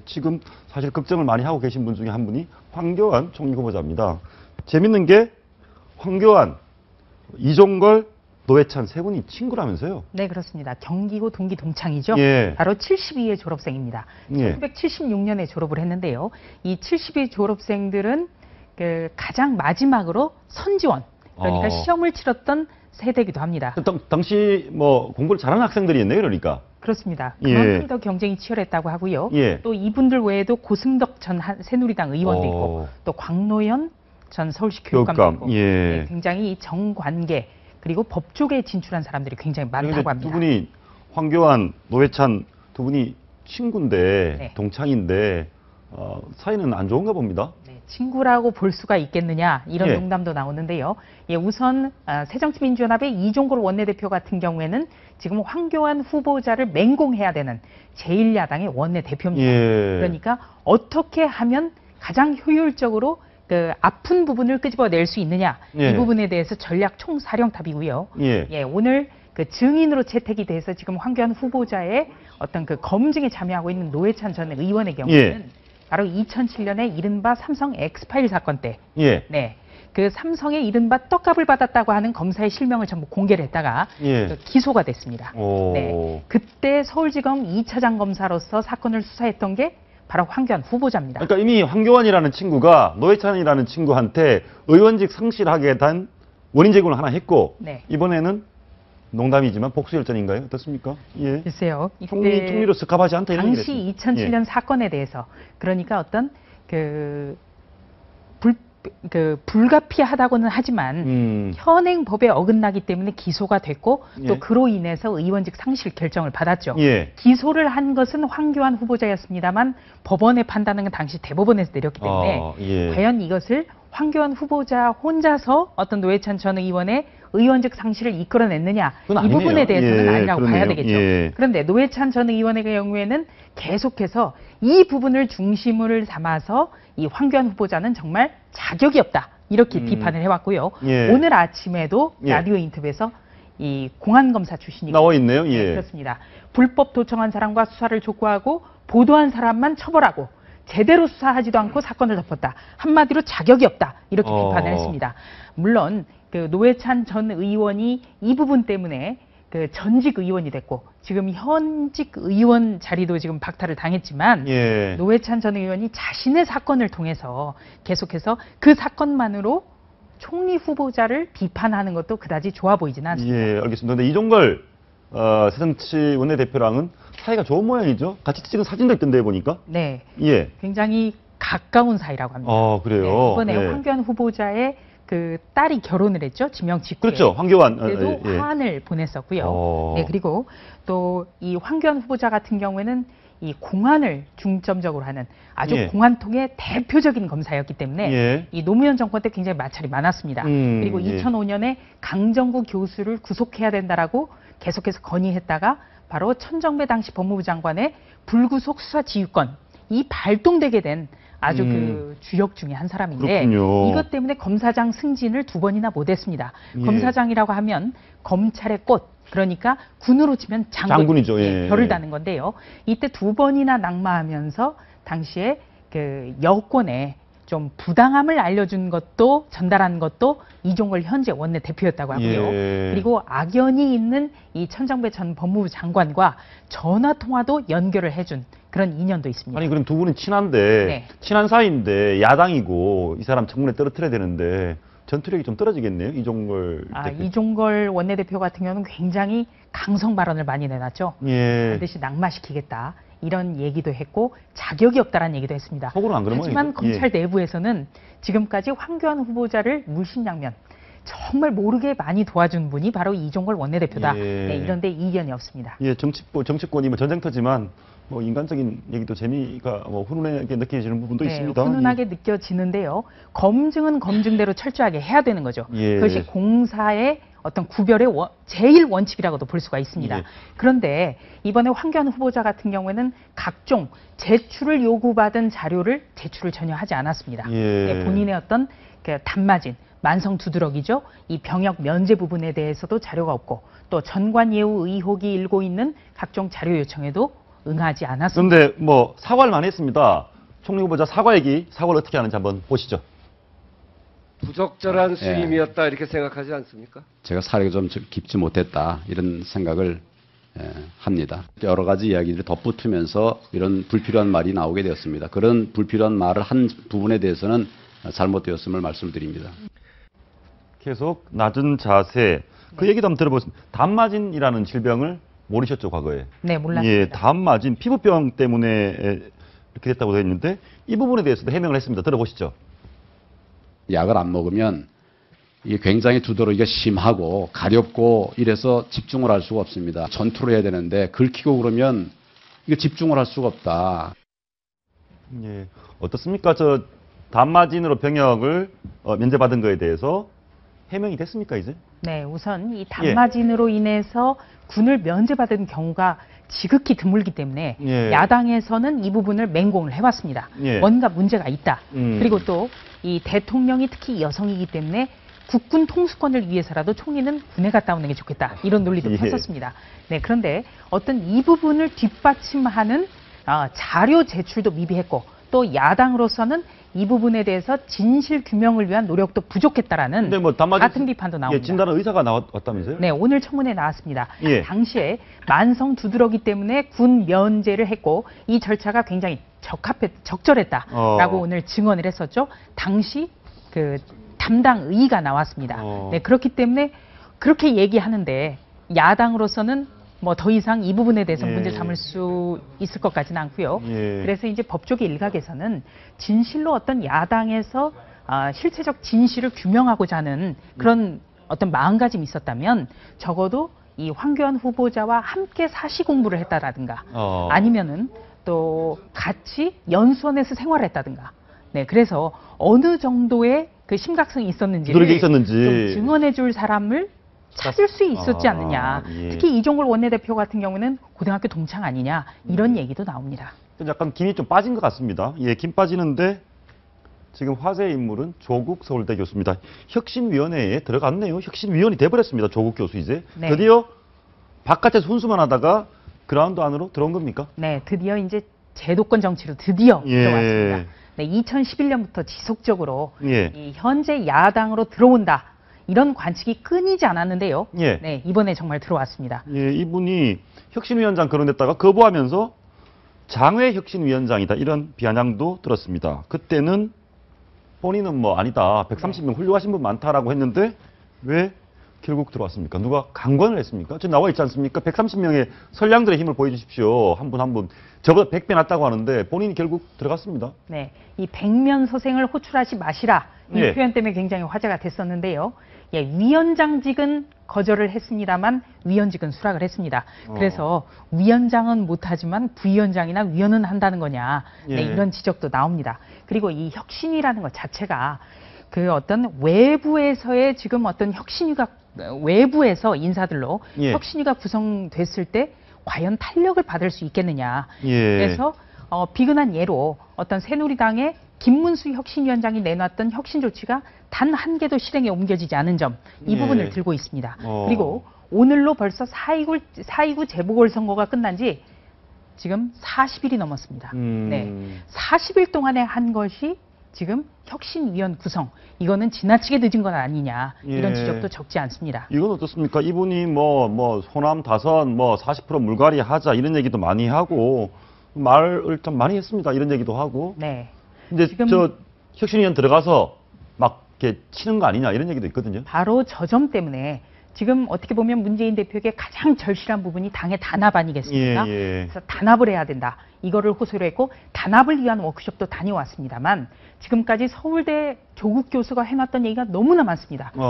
지금 사실 걱정을 많이 하고 계신 분 중에 한 분이 황교안 총리 후보자입니다. 재밌는 게 황교안, 이종걸, 노회찬 세 분이 친구라면서요? 네, 그렇습니다. 경기고 동기 동창이죠. 예. 바로 72의 졸업생입니다. 예. 1976년에 졸업을 했는데요. 이 72 졸업생들은 그 가장 마지막으로 선지원, 그러니까 시험을 치렀던 세대이기도 합니다. 당시 뭐 공부를 잘하는 학생들이었네요, 그러니까. 그렇습니다. 그만큼 예. 더 경쟁이 치열했다고 하고요. 예. 또 이분들 외에도 고승덕 전 새누리당 의원도 있고, 또 광노현 전 서울시 교육감도 있고, 예. 네, 굉장히 이 정관계 그리고 법조계에 진출한 사람들이 굉장히 많다고 합니다. 두 분이 황교안, 노회찬 두 분이 친구인데 네. 동창인데 사이는 안 좋은가 봅니다. 네, 친구라고 볼 수가 있겠느냐 이런 예. 농담도 나오는데요. 예, 우선 새정치민주연합의 이종걸 원내대표 같은 경우에는 지금 황교안 후보자를 맹공해야 되는 제1야당의 원내대표입니다. 예. 그러니까 어떻게 하면 가장 효율적으로 그 아픈 부분을 끄집어낼 수 있느냐 예. 이 부분에 대해서 전략 총사령탑이고요. 예. 예, 오늘 그 증인으로 채택이 돼서 지금 황교안 후보자의 어떤 그 검증에 참여하고 있는 노회찬 전 의원의 경우는 예. 바로 2007년에 이른바 삼성 엑스파일 사건 때, 예. 네, 그 삼성의 이른바 떡값을 받았다고 하는 검사의 실명을 전부 공개를 했다가 예. 그 기소가 됐습니다. 오. 네, 그때 서울지검 2차장 검사로서 사건을 수사했던 게 바로 황교안 후보자입니다. 그러니까 이미 황교안이라는 친구가 노회찬이라는 친구한테 의원직 상실하게 된 원인 제공을 하나 했고 네. 이번에는 농담이지만 복수열전인가요? 어떻습니까? 예. 글쎄요. 총리로서 갑하지 않다 이런 당시 얘기를 2007년 예. 사건에 대해서 그러니까 어떤 불가피하다고는 하지만 현행 법에 어긋나기 때문에 기소가 됐고 또 예. 그로 인해서 의원직 상실 결정을 받았죠. 예. 기소를 한 것은 황교안 후보자였습니다만 법원의 판단은 당시 대법원에서 내렸기 때문에 예. 과연 이것을 황교안 후보자 혼자서 어떤 노회찬 전 의원의 의원직 상실을 이끌어냈느냐 이 부분에 대해서는 예, 아니라고 그러네요. 봐야 되겠죠. 예. 그런데 노회찬 전 의원의 경우에는 계속해서 이 부분을 중심을 삼아서 이 황교안 후보자는 정말 자격이 없다 이렇게 비판을 해왔고요. 예. 오늘 아침에도 예. 라디오 인터뷰에서 이 공안검사 출신이 나와 있네요. 예. 네, 그렇습니다. 불법 도청한 사람과 수사를 촉구하고 보도한 사람만 처벌하고 제대로 수사하지도 않고 사건을 덮었다. 한마디로 자격이 없다. 이렇게 비판을 했습니다. 물론 그 노회찬 전 의원이 이 부분 때문에 그 전직 의원이 됐고 지금 현직 의원 자리도 지금 박탈을 당했지만 예. 노회찬 전 의원이 자신의 사건을 통해서 계속해서 그 사건만으로 총리 후보자를 비판하는 것도 그다지 좋아 보이지는 않습니다. 예, 알겠습니다. 근데 이종걸 새정치 원내대표랑은 사이가 좋은 모양이죠. 같이 찍은 사진도 있던데 보니까. 네. 예. 굉장히 가까운 사이라고 합니다. 그래요. 네, 이번에 예. 황교안 후보자의 그 딸이 결혼을 했죠. 지명 직후에. 그렇죠. 황교안. 그래도 예. 화환을 보냈었고요. 네, 그리고 또 이 황교안 후보자 같은 경우에는 이 공안을 중점적으로 하는 아주 예. 공안통의 대표적인 검사였기 때문에 예. 이 노무현 정권 때 굉장히 마찰이 많았습니다. 그리고 예. 2005년에 강정구 교수를 구속해야 된다라고 계속해서 건의했다가 바로 천정배 당시 법무부 장관의 불구속 수사 지휘권 이 발동되게 된 아주 그 주역 중에 한 사람인데 그렇군요. 이것 때문에 검사장 승진을 2번이나 못했습니다. 예. 검사장이라고 하면 검찰의 꽃 그러니까 군으로 치면 장군이죠. 예. 별을 다는 건데요. 이때 2번이나 낙마하면서 당시에 그 여권에 좀 부당함을 알려준 것도 전달한 것도 이종걸 현재 원내대표였다고 하고요. 예. 그리고 악연이 있는 이 천정배 전 법무부 장관과 전화 통화도 연결을 해준 그런 인연도 있습니다. 아니 그럼 두 분은 친한데 네. 친한 사이인데 야당이고 이 사람 청문회 떨어뜨려야 되는데 전투력이 좀 떨어지겠네요. 이종걸 대표. 이종걸 원내대표 같은 경우는 굉장히 강성 발언을 많이 내놨죠. 예. 반드시 낙마시키겠다. 이런 얘기도 했고 자격이 없다라는 얘기도 했습니다. 속으로 안 그러면 하지만 예. 검찰 내부에서는 지금까지 황교안 후보자를 물신양면 정말 모르게 많이 도와준 분이 바로 이종걸 원내대표다. 예. 네, 이런데 이견이 없습니다. 예, 정치권이 뭐 전쟁터지만 뭐 인간적인 얘기도 재미가 뭐 훈훈하게 느껴지는 부분도 네, 있습니다. 훈훈하게 느껴지는데요. 검증은 검증대로 철저하게 해야 되는 거죠. 예. 그것이 공사의 어떤 구별의 제일 원칙이라고도 볼 수가 있습니다. 예. 그런데 이번에 황교안 후보자 같은 경우에는 각종 제출을 요구받은 자료를 제출을 전혀 하지 않았습니다. 예. 네, 본인의 어떤 그 단마진, 만성 두드러기죠. 이 병역 면제 부분에 대해서도 자료가 없고 또 전관 예우 의혹이 일고 있는 각종 자료 요청에도 응하지 않았습니다. 그런데 뭐 사과를 많이 했습니다. 총리 후보자 사과를 어떻게 하는지 한번 보시죠. 부적절한 수임이었다 이렇게 생각하지 않습니까? 제가 사례가 좀 깊지 못했다 이런 생각을 합니다. 여러 가지 이야기들이 덧붙으면서 이런 불필요한 말이 나오게 되었습니다. 그런 불필요한 말을 한 부분에 대해서는 잘못되었음을 말씀드립니다. 계속 낮은 자세, 그 얘기도 한번 들어보겠습니다. 담마진이라는 질병을 모르셨죠, 과거에? 네, 몰랐습니다. 예, 담마진, 피부병 때문에 이렇게 됐다고 되어 있는데 이 부분에 대해서도 해명을 했습니다. 들어보시죠. 약을 안 먹으면 이게 굉장히 두드러기가 심하고 가렵고 이래서 집중을 할 수가 없습니다. 전투를 해야 되는데 긁히고 그러면 이거 집중을 할 수가 없다. 예, 어떻습니까? 저 담마진으로 병역을 면제받은 거에 대해서 해명이 됐습니까, 이제? 네, 우선 이 담마진으로 인해서 군을 면제받은 경우가 지극히 드물기 때문에 야당에서는 이 부분을 맹공을 해왔습니다. 뭔가 문제가 있다. 그리고 또 이 대통령이 특히 여성이기 때문에 국군 통수권을 위해서라도 총리는 군에 갔다 오는 게 좋겠다. 이런 논리도 폈었습니다. 네, 그런데 어떤 이 부분을 뒷받침하는 자료 제출도 미비했고 또 야당으로서는 이 부분에 대해서 진실 규명을 위한 노력도 부족했다라는 같은 비판도 나옵니다. 진단은 의사가 나왔다면서요? 네, 오늘 청문회에 나왔습니다. 당시에 만성 두드러기 때문에 군 면제를 했고 이 절차가 굉장히 적절했다라고 오늘 증언을 했었죠. 당시 그 담당 의의가 나왔습니다. 네, 그렇기 때문에 그렇게 얘기하는데 야당으로서는 뭐 더 이상 이 부분에 대해서 문제 삼을 수 있을 것 같지는 않고요. 그래서 이제 법조계 일각에서는 진실로 어떤 야당에서 실체적 진실을 규명하고자 하는 그런 어떤 마음가짐이 있었다면 적어도 이 황교안 후보자와 함께 사시 공부를 했다라든가 아니면은 또 같이 연수원에서 생활했다든가. 네, 그래서 어느 정도의 그 심각성이 있었는지를 좀 증언해줄 사람을 찾을 수 있었지 않느냐. 특히 이종걸 원내대표 같은 경우는 고등학교 동창 아니냐 이런 얘기도 나옵니다. 약간 김이 좀 빠진 것 같습니다. 예, 김 빠지는데 지금 화제의 인물은 조국 서울대 교수입니다. 혁신위원회에 들어갔네요. 혁신위원이 돼버렸습니다. 조국 교수 이제. 네. 드디어 바깥에서 훈수만 하다가 그라운드 안으로 들어온 겁니까? 네, 드디어 이제 제도권 정치로 드디어 들어왔습니다. 네, 2011년부터 지속적으로 이 현재 야당으로 들어온다. 이런 관측이 끊이지 않았는데요. 네, 이번에 정말 들어왔습니다. 예, 이분이 혁신위원장 거론했다가 거부하면서 장외혁신위원장이다. 이런 비아냥도 들었습니다. 그때는 본인은 뭐 아니다. 130명 훌륭하신 분 많다라고 했는데 왜 결국 들어왔습니까? 누가 강권을 했습니까? 지금 나와 있지 않습니까? 130명의 선량들의 힘을 보여주십시오. 한 분 한 분. 저보다 100배 낫다고 하는데 본인이 결국 들어갔습니다. 네, 이 백면소생을 호출하지 마시라. 이 표현 때문에 굉장히 화제가 됐었는데요. 위원장직은 거절을 했습니다만 위원직은 수락을 했습니다. 그래서 위원장은 못하지만 부위원장이나 위원은 한다는 거냐. 네, 이런 지적도 나옵니다. 그리고 이 혁신이라는 것 자체가 그 어떤 외부에서의 지금 어떤 혁신위가 외부에서 인사들로 혁신위가 구성됐을 때 과연 탄력을 받을 수 있겠느냐. 그래서 비근한 예로 어떤 새누리당의 김문수 혁신위원장이 내놨던 혁신 조치가 단 한 개도 실행에 옮겨지지 않은 점, 이 부분을 들고 있습니다. 그리고 오늘로 벌써 4.29 재보궐선거가 끝난 지 지금 40일이 넘었습니다. 네, 40일 동안에 한 것이 지금 혁신위원 구성, 이거는 지나치게 늦은 건 아니냐, 이런 지적도 적지 않습니다. 이건 어떻습니까? 이분이 뭐 호남 다선 40% 물갈이 하자 이런 얘기도 많이 하고 말을 좀 많이 했습니다. 이런 얘기도 하고. 네. 근데 지금 저 혁신위원 들어가서 막 이렇게 치는 거 아니냐 이런 얘기도 있거든요. 바로 저 점 때문에 지금 어떻게 보면 문재인 대표에게 가장 절실한 부분이 당의 단합 아니겠습니까? 그래서 단합을 해야 된다. 이거를 호소를 했고 단합을 위한 워크숍도 다녀왔습니다만 지금까지 서울대 조국 교수가 해놨던 얘기가 너무나 많습니다. 특히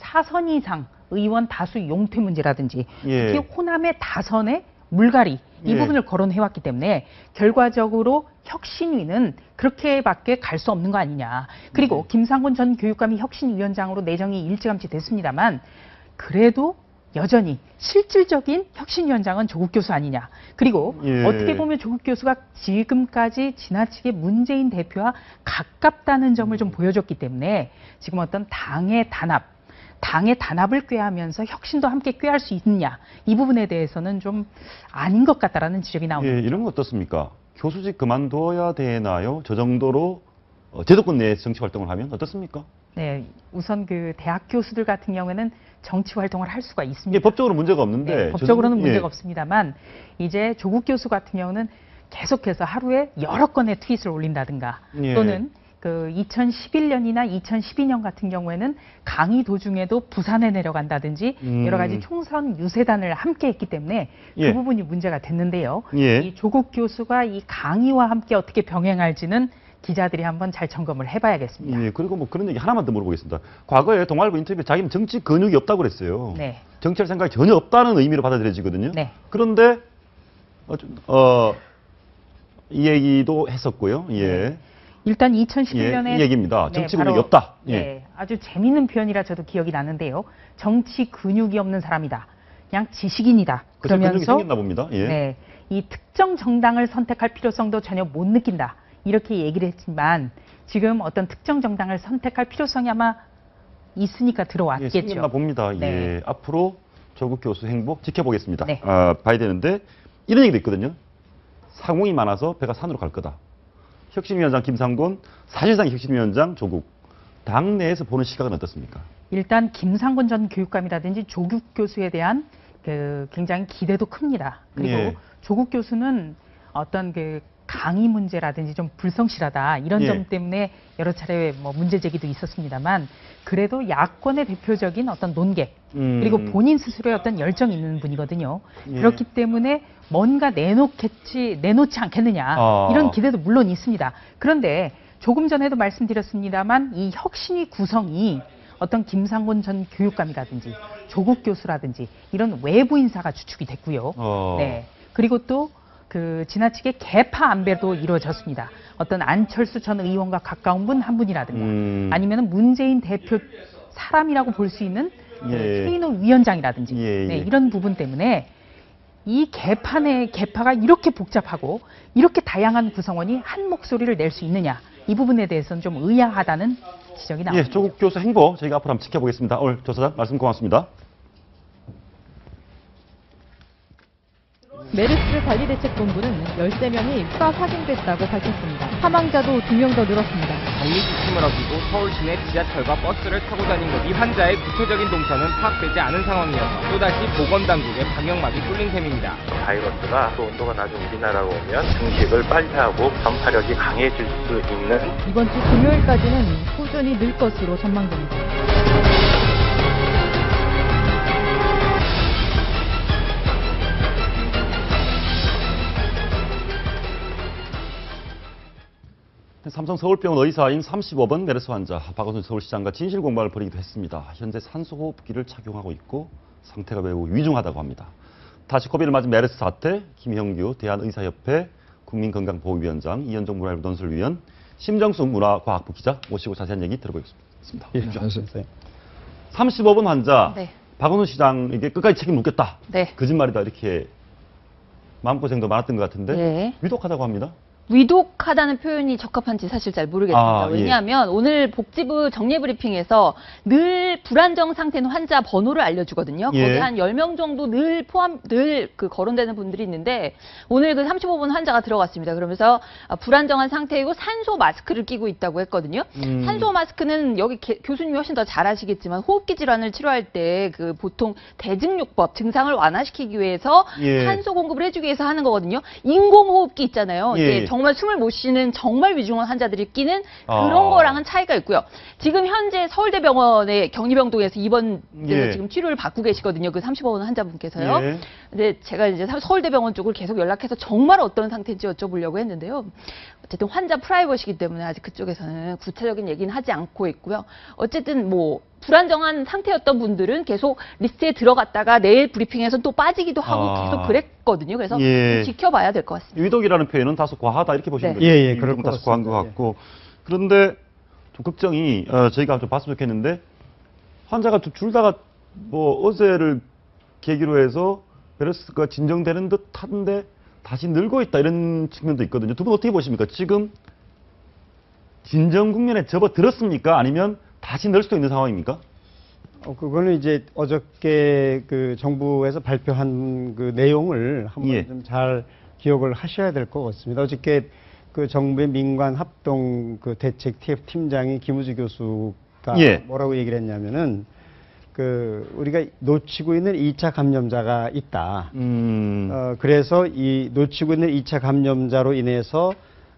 4선 이상 의원 다수 용퇴 문제라든지 특히 호남의 다선의 물갈이 이 부분을 거론해왔기 때문에 결과적으로 혁신위는 그렇게밖에 갈 수 없는 거 아니냐. 그리고 김상곤 전 교육감이 혁신위원장으로 내정이 일찌감치 됐습니다만 그래도 여전히 실질적인 혁신위원장은 조국 교수 아니냐. 그리고 어떻게 보면 조국 교수가 지금까지 지나치게 문재인 대표와 가깝다는 점을 좀 보여줬기 때문에 지금 어떤 당의 단합을 꾀하면서 혁신도 함께 꾀할 수 있느냐. 이 부분에 대해서는 좀 아닌 것 같다라는 지적이 나옵니다. 이런 건 어떻습니까? 교수직 그만둬야 되나요? 저 정도로 제도권 내에서 정치 활동을 하면 어떻습니까? 네, 우선 그 대학 교수들 같은 경우에는 정치 활동을 할 수가 있습니다. 예, 법적으로 문제가 없는데. 네, 법적으로는 문제가 예. 없습니다만 이제 조국 교수 같은 경우는 계속해서 하루에 여러 건의 트윗을 올린다든가 예. 또는 그 2011년이나 2012년 같은 경우에는 강의 도중에도 부산에 내려간다든지 여러 가지 총선 유세단을 함께 했기 때문에 예. 그 부분이 문제가 됐는데요. 예. 이 조국 교수가 이 강의와 함께 어떻게 병행할지는 기자들이 한번 잘 점검을 해봐야겠습니다. 예, 그리고 뭐 그런 얘기 하나만 더 물어보겠습니다. 과거에 동아일보 인터뷰에 자기는 정치 근육이 없다고 그랬어요. 네. 정치할 생각이 전혀 없다는 의미로 받아들여지거든요. 네. 그런데 이 얘기도 했었고요. 예. 네. 일단 2011년에 이 얘기입니다. 정치 근육이 바로, 없다. 예. 네, 아주 재미있는 표현이라 저도 기억이 나는데요. 정치 근육이 없는 사람이다. 그냥 지식인이다. 근육이 그러면서 생겼나 봅니다. 예. 네, 이 특정 정당을 선택할 필요성도 전혀 못 느낀다. 이렇게 얘기를 했지만 지금 어떤 특정 정당을 선택할 필요성이 아마 있으니까 들어왔겠죠. 예, 생겼나 봅니다. 네. 예. 앞으로 조국 교수 행보 지켜보겠습니다. 네. 봐야 되는데 이런 얘기도 있거든요. 상공이 많아서 배가 산으로 갈 거다. 혁신위원장 김상곤, 사실상 혁신위원장 조국. 당내에서 보는 시각은 어떻습니까? 일단 김상곤 전 교육감이라든지 조국 교수에 대한 그 굉장히 기대도 큽니다. 그리고 예. 조국 교수는 어떤 그 강의 문제라든지 좀 불성실하다 이런 예. 점 때문에 여러 차례 뭐 문제 제기도 있었습니다만 그래도 야권의 대표적인 어떤 논객 그리고 본인 스스로의 어떤 열정이 있는 분이거든요. 예. 그렇기 때문에 뭔가 내놓지 않겠느냐 이런 기대도 물론 있습니다. 그런데 조금 전에도 말씀드렸습니다만 이 혁신위 구성이 어떤 김상곤 전 교육감이라든지 조국 교수라든지 이런 외부 인사가 주축이 됐고요. 네. 그리고 또 그 지나치게 개파 안배도 이루어졌습니다. 어떤 안철수 전 의원과 가까운 분 한 분이라든가 아니면 문재인 대표 사람이라고 볼 수 있는 최인호 위원장이라든지 네, 이런 부분 때문에 이 개파가 이렇게 복잡하고 이렇게 다양한 구성원이 한 목소리를 낼 수 있느냐 이 부분에 대해서는 좀 의아하다는 지적이 나옵니다. 예, 조국 교수 행보 저희가 앞으로 한번 지켜보겠습니다. 오늘 조사장 말씀 고맙습니다. 메르스 관리대책본부는 13명이 추가 확인됐다고 밝혔습니다. 사망자도 2명 더 늘었습니다. 격리 지침을 어기고 서울 시내 지하철과 버스를 타고 다닌 이 환자의 구체적인 동선은 파악되지 않은 상황이어서 또다시 보건당국의 방역막이 뚫린 셈입니다. 바이러스가 또 온도가 낮은 우리나라로 오면 증식을 빨리 하고 전파력이 강해질 수 있는 이번 주 금요일까지는 꾸준히 늘 것으로 전망됩니다. 삼성 서울병원 의사인 35번 메르스 환자 박원순 서울시장과 진실 공방을 벌이기도 했습니다. 현재 산소호흡기를 착용하고 있고 상태가 매우 위중하다고 합니다. 다시 코비드를 맞은 메르스 사태, 김형규 대한의사협회 국민건강보호위원장, 이현종 문화일보 논술위원, 심정숙 문화과학부 기자 모시고 자세한 얘기 들어보겠습니다. 예, 안녕하세요. 35번 환자, 네. 박원순 시장에게 끝까지 책임 묻겠다. 네. 거짓말이다 이렇게 마음고생도 많았던 것 같은데 네. 위독하다고 합니다. 위독하다는 표현이 적합한지 사실 잘 모르겠습니다. 왜냐하면 오늘 복지부 정례브리핑에서 늘 불안정 상태는 환자 번호를 알려주거든요. 거기 한 10명 정도 늘 거론되는 분들이 있는데 오늘 그 35번 환자가 들어갔습니다. 그러면서 불안정한 상태이고 산소 마스크를 끼고 있다고 했거든요. 산소 마스크는 여기 교수님이 훨씬 더 잘 아시겠지만 호흡기 질환을 치료할 때 그 보통 대증요법 증상을 완화시키기 위해서 산소 공급을 해주기 위해서 하는 거거든요. 인공호흡기 있잖아요. 정말 숨을 못 쉬는 정말 위중한 환자들이 끼는 그런 거랑은 차이가 있고요. 지금 현재 서울대병원의 격리병동에서 입원돼서 지금 치료를 받고 계시거든요. 그 35번 환자분께서요. 근데 제가 이제 서울대병원 쪽을 계속 연락해서 정말 어떤 상태인지 여쭤보려고 했는데요. 어쨌든 환자 프라이버시기 때문에 아직 그쪽에서는 구체적인 얘기는 하지 않고 있고요. 어쨌든 뭐 불안정한 상태였던 분들은 계속 리스트에 들어갔다가 내일 브리핑에서 또 빠지기도 하고 계속 그랬거든요. 그래서 지켜봐야 될 것 같습니다. 위독이라는 표현은 다소 과하다 이렇게 보시는 거죠? 예, 그럴 것 다소 과한 것 같고. 그런데 좀 걱정이 저희가 좀 봤으면 좋겠는데 환자가 둘 다가 뭐 어제를 계기로 해서 메르스가 진정되는 듯한데 다시 늘고 있다 이런 측면도 있거든요. 두 분 어떻게 보십니까? 지금 진정 국면에 접어들었습니까? 아니면 다시 늘 수도 있는 상황입니까? 그거는 이제 어저께 그 정부에서 발표한 그 내용을 한번 좀 잘 기억을 하셔야 될 것 같습니다. 어저께 그 정부의 민관 합동 그 대책 TF 팀장이 김우주 교수가 보니까 예. 뭐라고 얘기를 했냐면은 우리가 놓치고 있는 2차 감염자가 있다. 그래서 이 놓치고 있는 2차 감염자로 인해서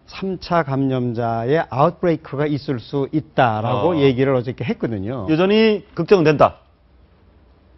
3차 감염자의 아웃브레이크가 있을 수 있다라고 얘기를 어저께 했거든요. 여전히 걱정은 된다.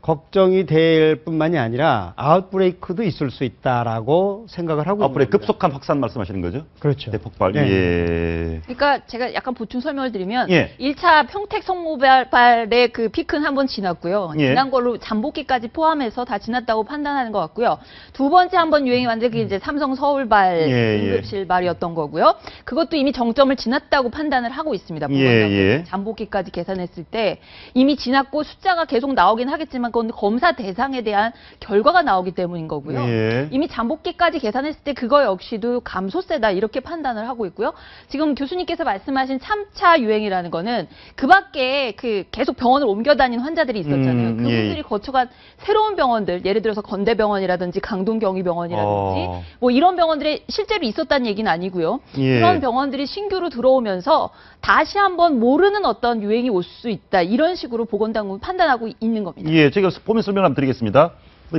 걱정이 될 뿐만이 아니라 아웃브레이크도 있을 수 있다라고 생각을 하고 있는 겁니다. 급속한 확산 말씀하시는 거죠? 그렇죠. 대폭발. 네. 예. 그러니까 제가 약간 보충 설명을 드리면 예. 1차 평택 성모발의 그 피크는 한번 지났고요. 예. 지난 걸로 잠복기까지 포함해서 다 지났다고 판단하는 것 같고요. 두 번째 한번 유행이 완전히 그게 이제 삼성 서울발 응급실발이었던 거고요. 그것도 이미 정점을 지났다고 판단을 하고 있습니다. 보건당국이 잠복기까지 계산했을 때 이미 지났고 숫자가 계속 나오긴 하겠지만 그건 검사 대상에 대한 결과가 나오기 때문인 거고요. 이미 잠복기까지 계산했을 때 그거 역시도 감소세다 이렇게 판단을 하고 있고요. 지금 교수님께서 말씀하신 3차 유행이라는 거는 그 밖에 계속 병원을 옮겨 다닌 환자들이 있었잖아요. 그분들이 거쳐간 새로운 병원들, 예를 들어서 건대병원이라든지 강동경희병원이라든지 뭐 이런 병원들이 실제로 있었다는 얘기는 아니고요. 그런 병원들이 신규로 들어오면서 다시 한번 모르는 어떤 유행이 올 수 있다. 이런 식으로 보건당국은 판단하고 있는 겁니다. 예, 제가 보면 설명 한번 드리겠습니다.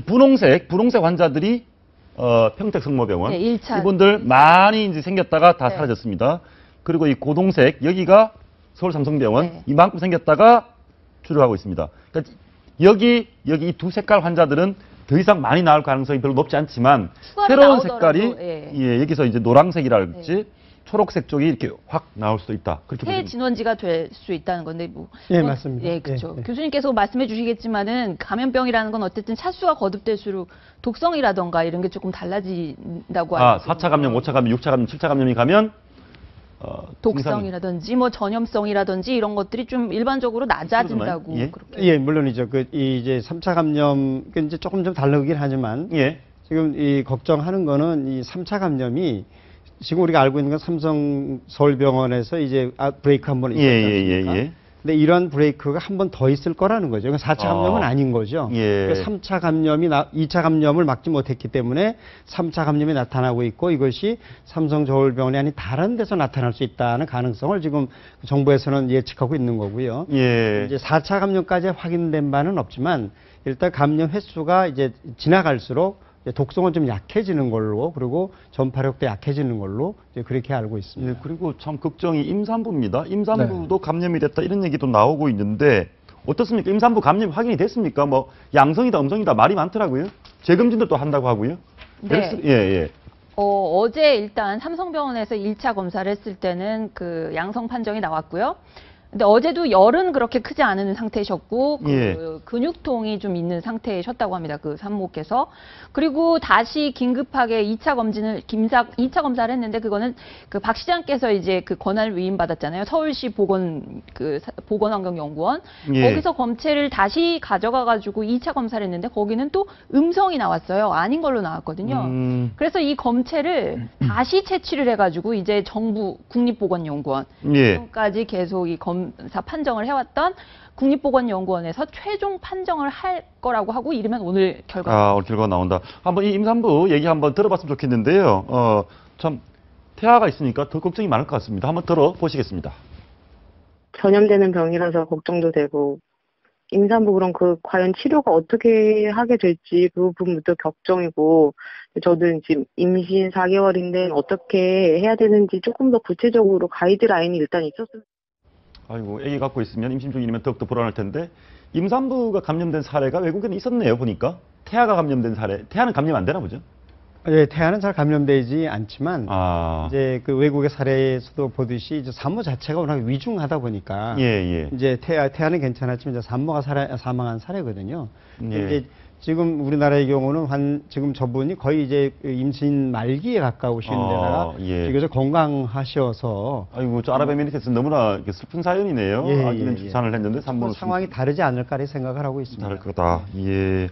분홍색 환자들이 평택 성모병원. 네, 1차. 이분들 많이 이제 생겼다가 다 사라졌습니다. 그리고 이 고동색 여기가 서울 삼성병원 이만큼 생겼다가 줄어가고 있습니다. 그러니까 여기 이 두 색깔 환자들은 더 이상 많이 나올 가능성이 별로 높지 않지만 새로운 색깔이 여기서 이제 노란색이랄지 초록색 쪽이 이렇게 확 나올 수도 있다. 그렇게 새 진원지가 될 수 있다는 건데 맞습니다. 예, 그렇죠. 교수님께서 말씀해 주시겠지만은 감염병이라는 건 어쨌든 차수가 거듭될수록 독성이라던가 이런 게 조금 달라진다고 알고 4차 감염, 5차 감염, 6차 감염, 7차 감염이 가면 독성이라든지 뭐 전염성이라든지 이런 것들이 좀 일반적으로 낮아진다고 그렇게. 물론이죠. 이제 3차 감염 이제 조금 좀 다르긴 하지만 지금 이 걱정하는 거는 이 3차 감염이 지금 우리가 알고 있는 건 삼성 서울병원에서 이제 브레이크 한 번 있었지 않습니까? 근데 이런 브레이크가 한 번 더 있을 거라는 거죠. 그러니까 4차 감염은 아닌 거죠. 그러니까 3차 감염이 2차 감염을 막지 못했기 때문에 3차 감염이 나타나고 있고 이것이 삼성 서울병원이 아닌 다른 데서 나타날 수 있다는 가능성을 지금 정부에서는 예측하고 있는 거고요. 이제 4차 감염까지 확인된 바는 없지만 일단 감염 횟수가 이제 지나갈수록 독성은 좀 약해지는 걸로 그리고 전파력도 약해지는 걸로 그렇게 알고 있습니다. 그리고 참 걱정이 임산부입니다. 임산부도 감염이 됐다 이런 얘기도 나오고 있는데 어떻습니까? 임산부 감염 확인이 됐습니까? 뭐 양성이다 음성이다 말이 많더라고요. 재검진도 또 한다고 하고요. 네. 어제 일단 삼성병원에서 1차 검사를 했을 때는 양성 판정이 나왔고요. 근데 어제도 열은 그렇게 크지 않은 상태셨고 근육통이 좀 있는 상태셨다고 합니다. 산모께서. 그리고 다시 긴급하게 2차 검사를 했는데 그거는 박 시장께서 이제 권한을 위임받았잖아요. 서울시 보건환경연구원. 거기서 검체를 다시 가져가 가지고 2차 검사를 했는데 거기는 또 음성이 나왔어요. 아닌 걸로 나왔거든요. 그래서 이 검체를 다시 채취를 해 가지고 이제 정부 국립보건연구원까지 계속 이 검사 판정을 해왔던 국립보건연구원에서 최종 판정을 할 거라고 하고 이르면 오늘 결과. 오늘 결과가 나온다. 한번 이 임산부 얘기 한번 들어봤으면 좋겠는데요. 참 태아가 있으니까 더 걱정이 많을 것 같습니다. 한번 들어보시겠습니다. 전염되는 병이라서 걱정도 되고 임산부 그럼 과연 치료가 어떻게 하게 될지 그 부분부터 걱정이고 저도 지금 임신 4개월인데 어떻게 해야 되는지 조금 더 구체적으로 가이드라인이 일단 있었으면. 아이고, 아기 갖고 있으면 임신 중이면 더욱더 불안할 텐데 임산부가 감염된 사례가 외국에는 있었네요. 보니까 태아가 감염된 사례. 태아는 감염 안 되나 보죠? 태아는 잘 감염되지 않지만 이제 외국의 사례에서도 보듯이 이제 산모 자체가 워낙 위중하다 보니까 이제 태아는 괜찮았지만 이제 산모가 사망한 사례거든요. 이제 지금 우리나라의 경우는 지금 저분이 거의 이제 임신 말기에 가까우신 데다가 비교적 건강하셔서 아이고, 저 아랍에미리트에서 너무나 슬픈 사연이네요. 아기는 출산을 했는데 산모는 상황이 다르지 않을까 생각을 하고 있습니다. 다를 거다. 이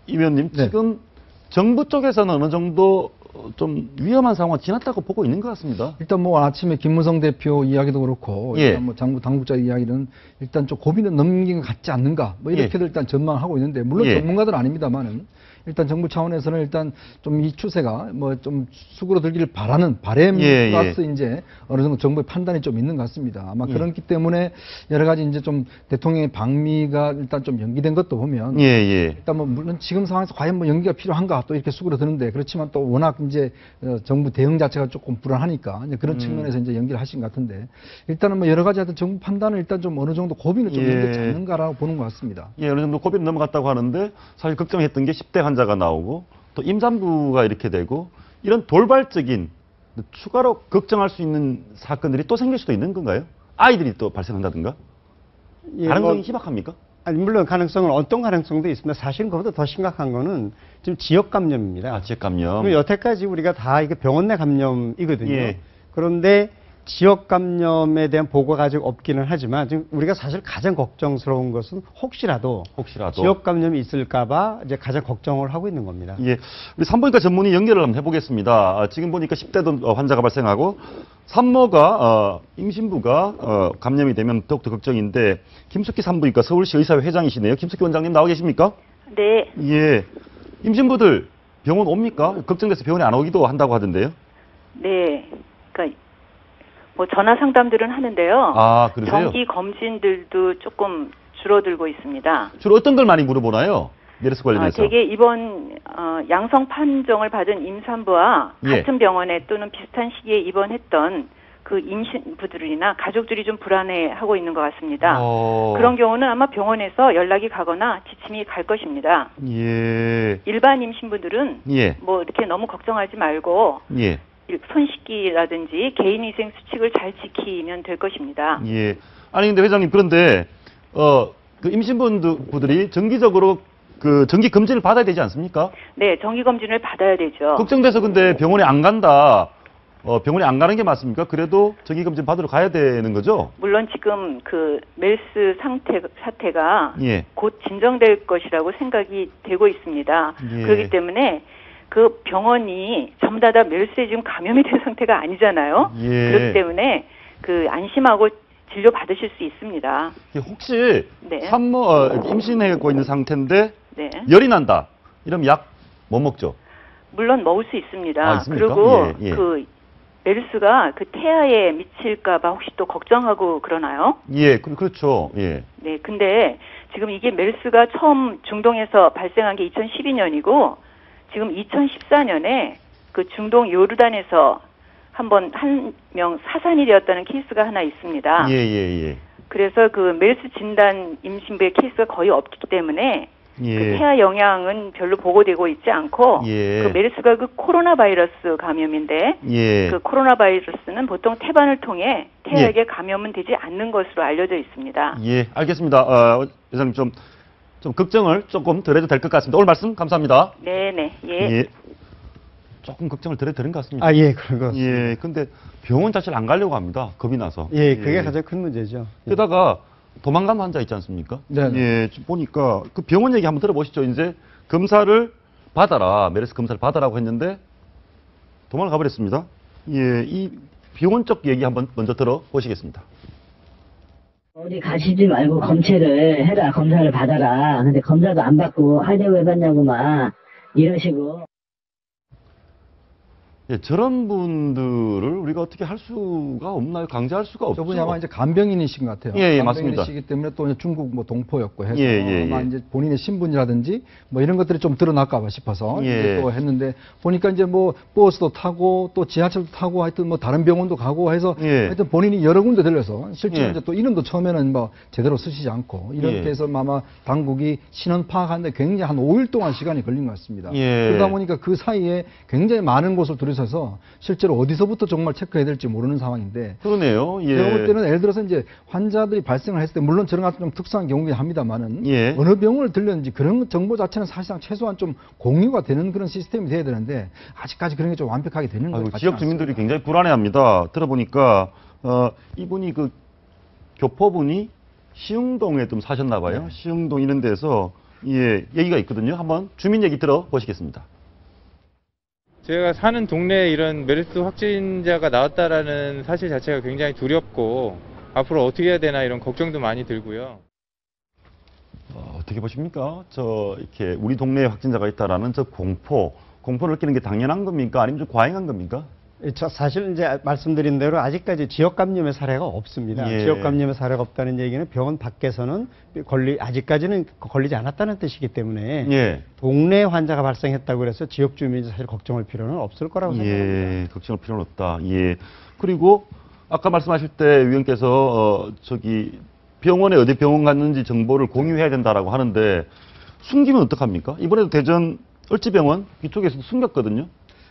위원님 지금 정부 쪽에서는 어느 정도 좀 위험한 상황 지났다고 보고 있는 것 같습니다. 일단 뭐 아침에 김무성 대표 이야기도 그렇고 일단 뭐 당국자 이야기는 일단 좀 고비는 넘긴 것 같지 않는가 뭐 이렇게들 일단 전망하고 있는데 물론 전문가들은 아닙니다만은 일단 정부 차원에서는 일단 좀 이 추세가 뭐 좀 수그러들기를 바라는 바램 플러스 이제 어느 정도 정부의 판단이 좀 있는 것 같습니다. 아마 그렇기 때문에 여러 가지 이제 좀 대통령의 방미가 일단 좀 연기된 것도 보면 일단 뭐 물론 지금 상황에서 과연 뭐 연기가 필요한가 또 이렇게 수그러드는데 그렇지만 또 워낙 이제 정부 대응 자체가 조금 불안하니까 이제 그런 측면에서 이제 연기를 하신 것 같은데 일단은 뭐 여러 가지 하여튼 정부 판단은 일단 좀 어느 정도 고비는 좀 연결지 않는가라고 보는 것 같습니다. 어느 정도 고비는 넘어갔다고 하는데 사실 걱정했던 게 10대 환자가 나오고 또 임산부가 이렇게 되고 이런 돌발적인 추가로 걱정할 수 있는 사건들이 또 생길 수도 있는 건가요? 아이들이 또 발생한다든가? 가능성이 희박합니까? 아니, 물론 가능성은 어떤 가능성도 있습니다. 사실 그보다 더 심각한 거는 지금 지역 감염입니다. 지역 감염. 여태까지 우리가 다 이게 병원 내 감염이거든요. 그런데 지역 감염에 대한 보고가 아직 없기는 하지만 지금 우리가 사실 가장 걱정스러운 것은 혹시라도 지역 감염이 있을까봐 이제 가장 걱정을 하고 있는 겁니다. 우리 산부인과 전문의 연결을 한번 해보겠습니다. 지금 보니까 10대도 환자가 발생하고 산모가 임신부가 감염이 되면 더욱더 걱정인데 김숙희 산부인과 서울시 의사회 회장이시네요. 김숙희 원장님 나와 계십니까? 네. 임신부들 병원 옵니까? 걱정돼서 병원에 안 오기도 한다고 하던데요. 네. 그러니까 뭐 전화 상담들은 하는데요. 그러세요? 정기 검진들도 조금 줄어들고 있습니다. 주로 어떤 걸 많이 물어보나요? 메르스 관련해서. 되게 이번 양성 판정을 받은 임산부와 같은 병원에 또는 비슷한 시기에 입원했던 그 임신부들이나 가족들이 좀 불안해하고 있는 것 같습니다. 그런 경우는 아마 병원에서 연락이 가거나 지침이 갈 것입니다. 일반 임신부들은 뭐 이렇게 너무 걱정하지 말고 손 씻기라든지 개인위생 수칙을 잘 지키면 될 것입니다. 아니 근데 회장님 그런데 그 임신부들이 정기적으로 그 정기 검진을 받아야 되지 않습니까? 네, 정기 검진을 받아야 되죠. 걱정돼서 근데 병원에 안 간다. 병원에 안 가는 게 맞습니까? 그래도 정기 검진 받으러 가야 되는 거죠? 물론 지금 그 메르스 사태가 곧 진정될 것이라고 생각이 되고 있습니다. 그렇기 때문에 그 병원이 전부 다 메르스에 지금 감염이 된 상태가 아니잖아요. 그렇기 때문에 그 안심하고 진료 받으실 수 있습니다. 혹시 산모 임신하고 있는 상태인데 열이 난다. 이러면 약 못 먹죠? 물론 먹을 수 있습니다. 그리고 그 메르스가 그 태아에 미칠까봐 혹시 또 걱정하고 그러나요? 그렇죠. 네, 근데 지금 이게 메르스가 처음 중동에서 발생한 게 2012년이고 지금 2014년에 그 중동 요르단에서 한 명 사산이 되었다는 케이스가 하나 있습니다. 그래서 그 메르스 진단 임신부의 케이스가 거의 없기 때문에 그 태아 영향은 별로 보고되고 있지 않고 그 메르스가 그 코로나 바이러스 감염인데 그 코로나 바이러스는 보통 태반을 통해 태아에게 감염은 되지 않는 것으로 알려져 있습니다. 알겠습니다. 회장님 좀 걱정을 조금 덜 해도 될 것 같습니다. 오늘 말씀 감사합니다. 네네. 조금 걱정을 덜 해도 되는 것 같습니다. 그런 것 같습니다. 근데 병원 자체를 안 가려고 합니다. 겁이 나서. 그게 가장 큰 문제죠. 게다가 도망간 환자 있지 않습니까? 지금 보니까 그 병원 얘기 한번 들어보시죠. 이제 검사를 받아라. 메르스 검사를 받아라고 했는데 도망을 가버렸습니다. 이 병원 쪽 얘기 한번 먼저 들어보시겠습니다. 어디 가시지 말고 검체를 해라. 검사를 받아라. 근데 검사도 안 받고 하려고 왜 받냐고 막 이러시고. 저런 분들을 우리가 어떻게 할 수가 없나요? 강제할 수가 없죠. 저분이 아마 이제 간병인이신 것 같아요. 맞습니다. 간병인이시기 때문에 또 중국 뭐 동포였고 해서 아마 이제 본인의 신분이라든지 뭐 이런 것들이 좀 드러날까봐 싶어서 이제 또 했는데 보니까 이제 뭐 버스도 타고 또 지하철도 타고 하여튼 뭐 다른 병원도 가고 해서 하여튼 본인이 여러 군데 들려서 실제로 이제 또 이름도 처음에는 뭐 제대로 쓰시지 않고 이렇게 해서 아마 당국이 신원 파악하는데 굉장히 한 5일 동안 시간이 걸린 것 같습니다. 그러다 보니까 그 사이에 굉장히 많은 곳을 들여서 실제로 어디서부터 정말 체크해야 될지 모르는 상황인데. 그러네요. 제가 볼 때는 예를 들어서 이제 환자들이 발생을 했을 때 물론 저런 같은 좀 특수한 경우긴 합니다만은 어느 병원을 들렸는지 그런 정보 자체는 사실상 최소한 좀 공유가 되는 그런 시스템이 돼야 되는데 아직까지 그런 게 좀 완벽하게 되는 것 같아요. 지역 주민들이 굉장히 불안해합니다. 들어보니까 이분이 그 교포분이 시흥동에 좀 사셨나 봐요. 시흥동 이런 데서 얘기가 있거든요. 한번 주민 얘기 들어보시겠습니다. 제가 사는 동네에 이런 메르스 확진자가 나왔다라는 사실 자체가 굉장히 두렵고 앞으로 어떻게 해야 되나 이런 걱정도 많이 들고요. 어떻게 보십니까? 이렇게 우리 동네에 확진자가 있다라는 공포를 느끼는 게 당연한 겁니까? 아니면 좀 과잉한 겁니까? 사실 이제 말씀드린 대로 아직까지 지역 감염의 사례가 없습니다. 예. 지역 감염의 사례가 없다는 얘기는 병원 밖에서는 아직까지는 걸리지 않았다는 뜻이기 때문에 예. 동네 환자가 발생했다고 해서 지역 주민이 사실 걱정할 필요는 없을 거라고 생각합니다. 예, 걱정할 필요는 없다. 예. 그리고 아까 말씀하실 때 위원께서 병원에 어디 병원 갔는지 정보를 공유해야 된다라고 하는데 숨기면 어떡합니까? 이번에도 대전 을지병원 이쪽에서도 숨겼거든요.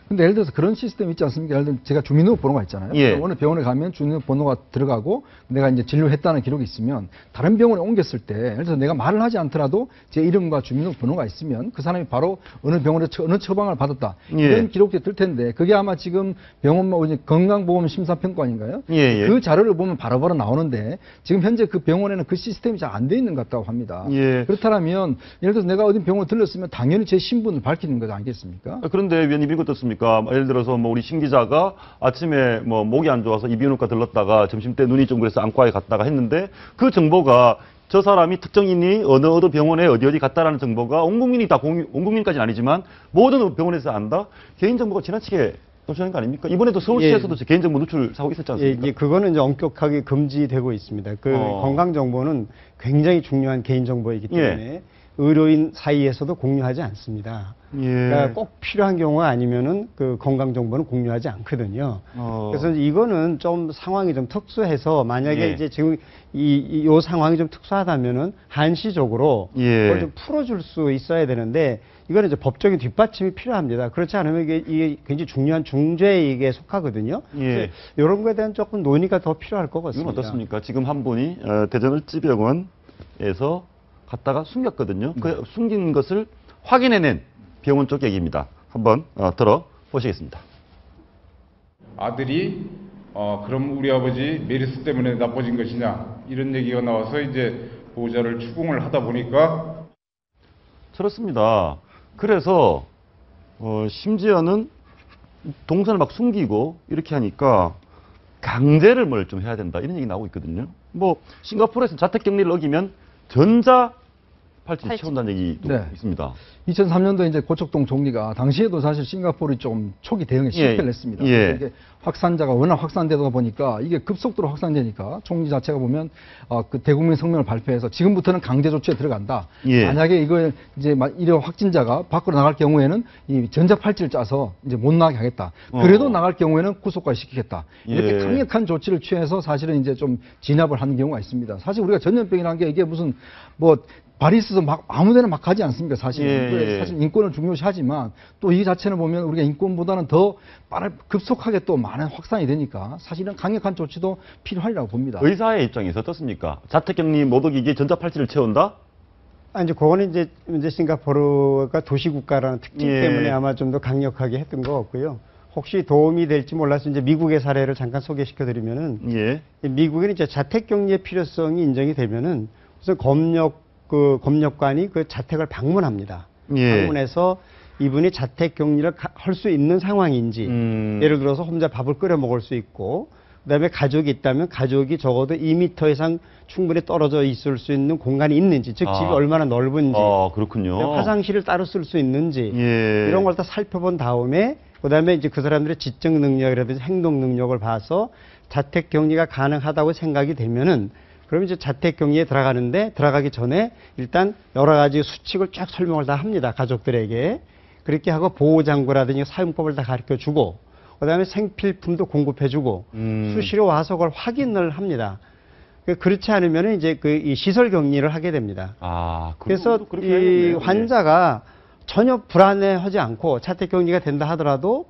근데 예를 들어서 그런 시스템 있지 않습니까? 예를 들면 제가 주민등록번호가 있잖아요. 예. 어느 병원에 가면 주민등록번호가 들어가고 내가 이제 진료했다는 기록이 있으면 다른 병원에 옮겼을 때 예를 들어서 내가 말을 하지 않더라도 제 이름과 주민등록번호가 있으면 그 사람이 바로 어느 병원에 어느 처방을 받았다. 예. 이런 기록이 뜰 텐데 그게 아마 지금 병원 건강보험 심사평가인가요? 예. 그 자료를 보면 바로바로 나오는데 지금 현재 그 병원에는 그 시스템이 잘 안 돼 있는 것 같다고 합니다. 예. 그렇다면 예를 들어서 내가 어디 병원에 들렸으면 당연히 제 신분을 밝히는 것 아니겠습니까? 그런데 위원님 이거 어떻습니까? 예를 들어서 우리 신 기자가 아침에 목이 안 좋아서 이비인후과 들렀다가 점심 때 눈이 좀 그래서 안과에 갔다가 했는데 그 정보가 저 사람이 특정인이 어느 병원에 어디 갔다라는 정보가 온 국민이 다 온 국민까지는 아니지만 모든 병원에서 안다? 개인정보가 지나치게 노출하는 거 아닙니까? 이번에도 서울시에서도 개인정보 누출 사고 있었지 않습니까? 예, 그거는 이제 엄격하게 금지되고 있습니다. 건강정보는 굉장히 중요한 개인정보이기 때문에 의료인 사이에서도 공유하지 않습니다. 그러니까 꼭 필요한 경우가 아니면은 그 건강정보는 공유하지 않거든요. 그래서 이거는 좀 상황이 좀 특수해서 만약에 이제 지금 요 상황이 좀 특수하다면은 한시적으로 그걸 좀 풀어줄 수 있어야 되는데 이거는 이제 법적인 뒷받침이 필요합니다. 그렇지 않으면 이게 굉장히 중요한 중죄에 속하거든요. 이런 거에 대한 조금 논의가 더 필요할 것 같습니다. 이건 어떻습니까? 지금 한 분이 대전 을지병원에서 갔다가 숨겼거든요. 그 숨긴 것을 확인해낸 병원 쪽 얘기입니다. 한번 들어보시겠습니다. 아들이 그럼 우리 아버지 메르스 때문에 나빠진 것이냐 이런 얘기가 나와서 이제 보호자를 추궁을 하다 보니까 그렇습니다. 그래서 심지어는 동선을 막 숨기고 이렇게 하니까 강제를 뭘 좀 해야 된다 이런 얘기 나오고 있거든요. 싱가포르에서 자택격리를 어기면 전자 팔찌 채운다는 얘기도 있습니다. 2003년도에 이제 고척동 총리가 당시에도 사실 싱가포르이 좀 초기 대응에 실패를 했습니다. 이게 확산자가 워낙 확산되다 보니까 이게 급속도로 확산되니까 총리 자체가 보면 그 대국민 성명을 발표해서 지금부터는 강제 조치에 들어간다. 만약에 이거 이제 이런 확진자가 밖으로 나갈 경우에는 이 전자 팔찌를 짜서 이제 못 나가게 하겠다. 그래도 나갈 경우에는 구속까지 시키겠다. 이렇게 강력한 조치를 취해서 사실은 이제 좀 진압을 하는 경우가 있습니다. 사실 우리가 전염병이라는 게 이게 무슨 발이 있어서 막 아무데나 막 가지 않습니까? 사실 사실 인권을 중요시하지만 또 이 자체는 보면 우리가 인권보다는 더 급속하게 또 많은 확산이 되니까 사실은 강력한 조치도 필요하리라고 봅니다. 의사의 입장에서 어떻습니까? 자택격리 못 오기에 전자팔찌를 채운다? 이제 그거는 이제 싱가포르가 도시국가라는 특징 때문에 아마 좀 더 강력하게 했던 것 같고요. 혹시 도움이 될지 몰라서 이제 미국의 사례를 잠깐 소개시켜드리면은 미국에는 이제 자택격리의 필요성이 인정이 되면은 우선 검역관이 그 자택을 방문합니다. 방문해서 이분이 자택격리를 할 수 있는 상황인지 예를 들어서 혼자 밥을 끓여 먹을 수 있고 그다음에 가족이 있다면 가족이 적어도 2m 이상 충분히 떨어져 있을 수 있는 공간이 있는지 즉 집이 얼마나 넓은지 그렇군요. 화장실을 따로 쓸 수 있는지 이런 걸 다 살펴본 다음에 그다음에 이제 그 사람들의 지적 능력이라든지 행동 능력을 봐서 자택격리가 가능하다고 생각이 되면은 그럼 이제 자택격리에 들어가기 전에 일단 여러 가지 수칙을 쫙 설명을 다 합니다. 가족들에게. 그렇게 하고 보호장구라든지 사용법을 다 가르쳐 주고, 그 다음에 생필품도 공급해 주고, 수시로 와서 그걸 확인을 합니다. 그렇지 않으면 이제 이 시설 격리를 하게 됩니다. 그래서 이 환자가 전혀 불안해하지 않고 자택격리가 된다 하더라도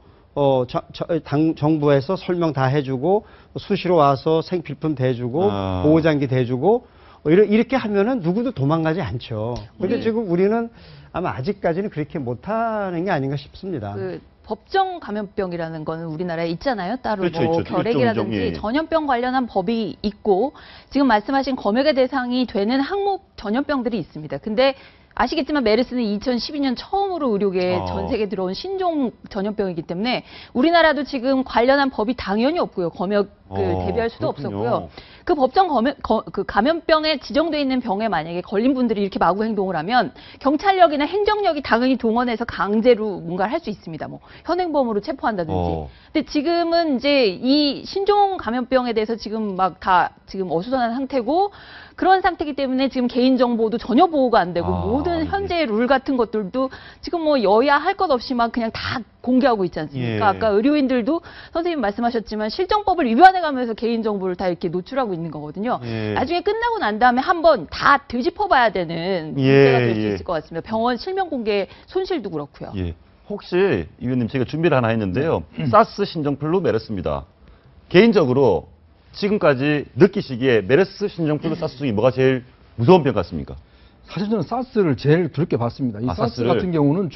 정부에서 설명 다 해주고 수시로 와서 생필품 대주고 보호장기 대주고 이렇게 하면은 누구도 도망가지 않죠. 근데 지금 우리는 아마 아직까지는 그렇게 못하는 게 아닌가 싶습니다. 법정 감염병이라는 거는 우리나라에 있잖아요. 따로 그렇죠, 결핵이라든지 전염병 관련한 법이 있고 지금 말씀하신 검역의 대상이 되는 항목 전염병들이 있습니다. 근데 아시겠지만 메르스는 2012년 처음으로 의료계에 전 세계에 들어온 신종 전염병이기 때문에 우리나라도 지금 관련한 법이 당연히 없고요. 검역 대비할 수도 그렇군요. 없었고요. 그 법정 그 감염병에 지정돼 있는 병에 만약에 걸린 분들이 이렇게 마구 행동을 하면 경찰력이나 행정력이 당연히 동원해서 강제로 뭔가를 할 수 있습니다. 뭐 현행범으로 체포한다든지. 근데 지금은 이제 이 신종 감염병에 대해서 지금 막 다 지금 어수선한 상태고 그런 상태이기 때문에 지금 개인정보도 전혀 보호가 안 되고 모든 현재의 룰 같은 것들도 지금 뭐 여야 할 것 없이 막 그냥 다 공개하고 있지 않습니까? 예. 아까 의료인들도 선생님 말씀하셨지만 실정법을 위반해가면서 개인정보를 다 이렇게 노출하고 있는 거거든요. 예. 나중에 끝나고 난 다음에 한번 다 되짚어봐야 되는 문제가 될 수 있을 것 같습니다. 병원 실명 공개 손실도 그렇고요. 예. 혹시 이 의원님 제가 준비를 하나 했는데요. 사스, 신종플루, 메르스입니다. 개인적으로 지금까지 느끼시기에 메르스, 신종플루, 사스 중에 뭐가 제일 무서운 병 같습니까? 사실 저는 사스를 제일 두렵게 봤습니다. 이 사스 사스를? 같은 경우는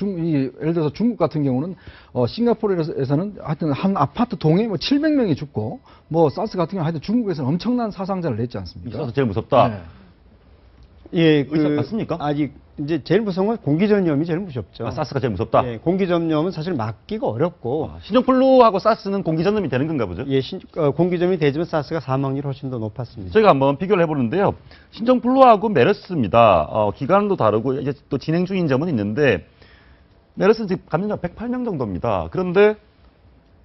예를 들어서 중국 같은 경우는 싱가포르에서는 하여튼 한 아파트 동에 뭐 700명이 죽고 뭐 사스 같은 경우 하여튼 중국에서는 엄청난 사상자를 냈지 않습니까? 사스 제일 무섭다. 네. 예, 의사 같습니까? 아직 이제 제일 무서운 건 공기전염이 제일 무섭죠. 사스가 제일 무섭다. 예, 공기전염은 사실 막기가 어렵고. 신종플루하고 사스는 공기전염이 되는 건가 보죠? 예, 공기전염이 되지만 사스가 사망률이 훨씬 더 높았습니다. 저희가 한번 비교를 해보는데요. 신종플루하고 메르스입니다. 기간도 다르고 이제 또 진행 중인 점은 있는데 메르스는 지금 감염자 108명 정도입니다. 그런데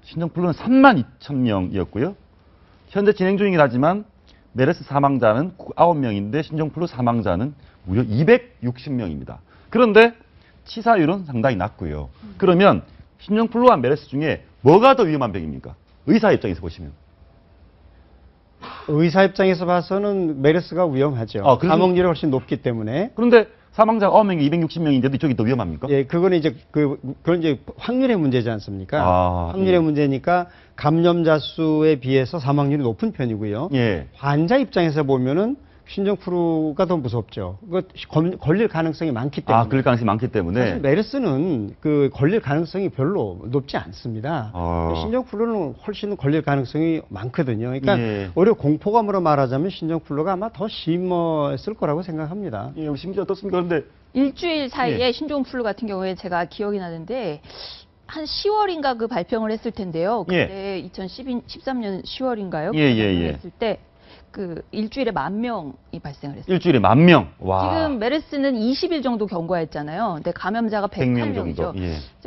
신종플루는 32,000명이었고요. 현재 진행 중이긴 하지만 메르스 사망자는 9명인데 신종플루 사망자는 무려 260명입니다. 그런데 치사율은 상당히 낮고요. 그러면 신종플루와 메르스 중에 뭐가 더 위험한 병입니까? 의사 입장에서 보시면. 의사 입장에서 봐서는 메르스가 위험하죠. 감염률이 훨씬 높기 때문에. 그런데 사망자가 9명이 260명인데도 이쪽이 더 위험합니까? 예, 그거는 이제 그건 이제 확률의 문제지 않습니까? 확률의 문제니까 감염자 수에 비해서 사망률이 높은 편이고요. 예. 환자 환자 입장에서 보면은 신종플루가 더 무섭죠. 걸릴 가능성이 많기 때문에. 걸릴 가능성이 많기 때문에. 사실 메르스는 걸릴 가능성이 별로 높지 않습니다. 신종플루는 훨씬 걸릴 가능성이 많거든요. 그러니까 오히려 공포감으로 말하자면 신종플루가 아마 더 심했을 거라고 생각합니다. 예, 심지어 어떻습니까? 그런데 일주일 사이에 신종플루 같은 경우에 제가 기억이 나는데 한 10월인가 그 발병을 했을 텐데요. 그때 2013년 10월인가요? 발병했을 때 그 일주일에 10,000명이 발생을 했어요. 일주일에 10,000명. 와. 지금 메르스는 20일 정도 경과했잖아요. 근데 감염자가 108명이죠.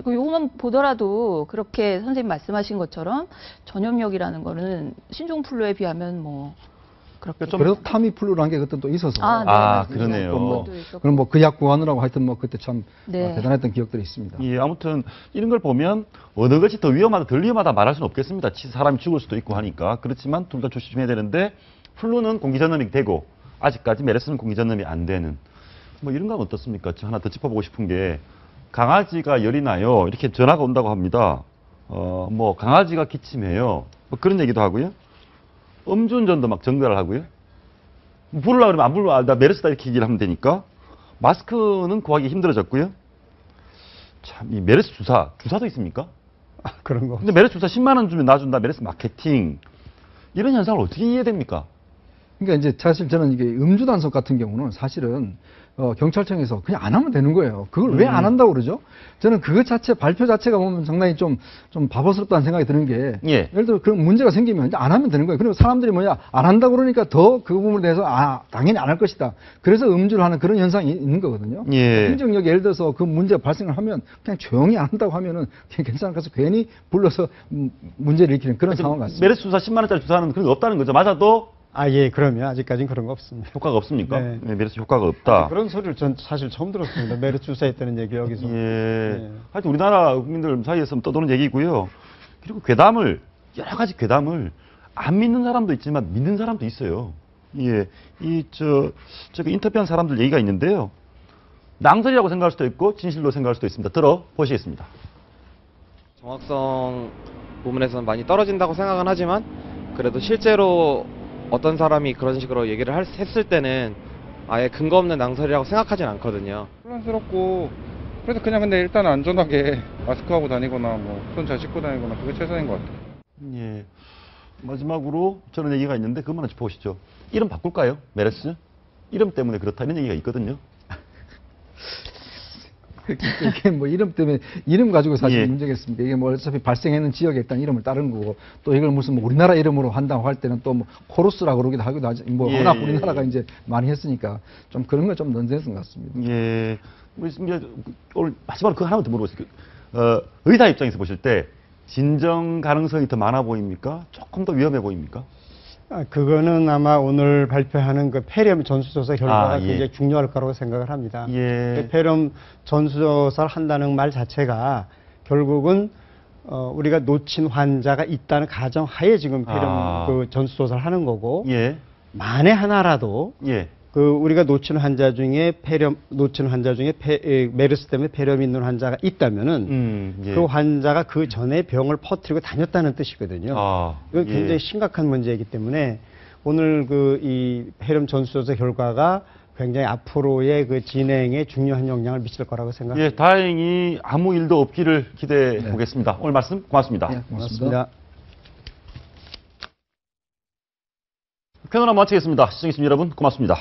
요것만 보더라도 그렇게 선생님 말씀하신 것처럼 전염력이라는 거는 신종플루에 비하면 뭐 그렇게 그래도 타미플루라는 게 그때 또 있어서. 그러네요. 그럼 뭐 그 약 구하느라고 하여튼 뭐 그때 참 네. 대단했던 기억들이 있습니다. 예, 아무튼 이런 걸 보면 어느 것이 더 위험하다, 덜 위험하다 말할 수는 없겠습니다. 사람이 죽을 수도 있고 하니까. 그렇지만 둘 다 조심해야 되는데 플루는 공기전염이 되고 아직까지 메르스는 공기전염이 안 되는 뭐 이런 건 어떻습니까? 저 하나 더 짚어보고 싶은 게 강아지가 열이 나요. 이렇게 전화가 온다고 합니다. 뭐 강아지가 기침해요. 뭐 그런 얘기도 하고요. 음주운전도 막 전달을 하고요. 부르려고 그러면 안 부르면 나 메르스다 이렇게 얘기를 하면 되니까 마스크는 구하기 힘들어졌고요. 참, 이 메르스 주사도 있습니까? 그런 거. 근데 메르스 주사 10만 원 주면 놔준다. 메르스 마케팅. 이런 현상을 어떻게 이해됩니까? 그러니까 이제 사실 저는 이게 음주 단속 같은 경우는 사실은 경찰청에서 그냥 안 하면 되는 거예요. 그걸 왜 안 한다고 그러죠? 저는 그것 자체, 발표 자체가 보면 상당히 좀 바보스럽다는 생각이 드는 게, 예를 들어 그런 문제가 생기면 이제 안 하면 되는 거예요. 그리고 사람들이 안 한다고 그러니까 더 그 부분에 대해서 당연히 안 할 것이다. 그래서 음주를 하는 그런 현상이 있는 거거든요. 행정력이 예를 들어서 그 문제가 발생을 하면 그냥 조용히 안 한다고 하면은 괜찮을 것 같아서 괜히 불러서 문제를 일으키는 그런 상황 같습니다. 메르스 주사 10만 원짜리 주사는 그런 거 없다는 거죠. 맞아도 예, 그러면 아직까지는 그런 거 없습니다. 효과가 없습니까? 네. 네, 메르스 효과가 없다. 그런 소리를 전 사실 처음 들었습니다. 메르스 주사했다는 얘기 여기서. 하여튼 우리나라 국민들 사이에서 떠도는 얘기고요. 그리고 여러 가지 괴담을 안 믿는 사람도 있지만 믿는 사람도 있어요. 저기 인터뷰한 사람들 얘기가 있는데요. 낭설이라고 생각할 수도 있고 진실로 생각할 수도 있습니다. 들어보시겠습니다. 정확성 부분에서는 많이 떨어진다고 생각은 하지만 그래도 실제로 어떤 사람이 그런 식으로 얘기를 했을 때는 아예 근거 없는 낭설이라고 생각하진 않거든요. 혼란스럽고 그래서 그냥 근데 일단 안전하게 마스크하고 다니거나 뭐 손 잘 씻고 다니거나 그게 최선인 것 같아요. 예. 마지막으로 저런 얘기가 있는데 그것만 짚어보시죠. 이름 바꿀까요? 메르스? 이름 때문에 그렇다 이런 얘기가 있거든요. 이게 뭐 이름 때문에 이름 가지고 사실 예. 문제겠습니까? 이게 뭐 어차피 발생했는 지역에 일단 이름을 따르는 거고 또 이걸 무슨 뭐 우리나라 이름으로 한다고 할 때는 또 뭐 코러스라고 그러기도 하기도 하지. 뭐 예. 워낙 우리나라가 이제 많이 했으니까 좀 그런 건 좀 넌센스인 것 같습니다. 예. 이제 오늘 마지막으로 그 하나만 더 물어보겠습니다. 의사 입장에서 보실 때 진정 가능성이 더 많아 보입니까? 조금 더 위험해 보입니까? 그거는 아마 오늘 발표하는 그 폐렴 전수조사 결과가 예. 굉장히 중요할 거라고 생각을 합니다. 예. 그 폐렴 전수조사를 한다는 말 자체가 결국은 우리가 놓친 환자가 있다는 가정하에 지금 폐렴 그 전수조사를 하는 거고 예. 만에 하나라도 예. 그 우리가 놓친 환자 중에 메르스 때문에 폐렴이 있는 환자가 있다면은 예. 그 환자가 그 전에 병을 퍼뜨리고 다녔다는 뜻이거든요. 이건 굉장히 예. 심각한 문제이기 때문에 오늘 그 이 폐렴 전수조사 결과가 굉장히 앞으로의 그 진행에 중요한 영향을 미칠 거라고 생각합니다. 예, 다행히 아무 일도 없기를 기대해 보겠습니다. 오늘 말씀 고맙습니다. 네, 고맙습니다. 패널 마치겠습니다. 시청해주신 여러분 고맙습니다.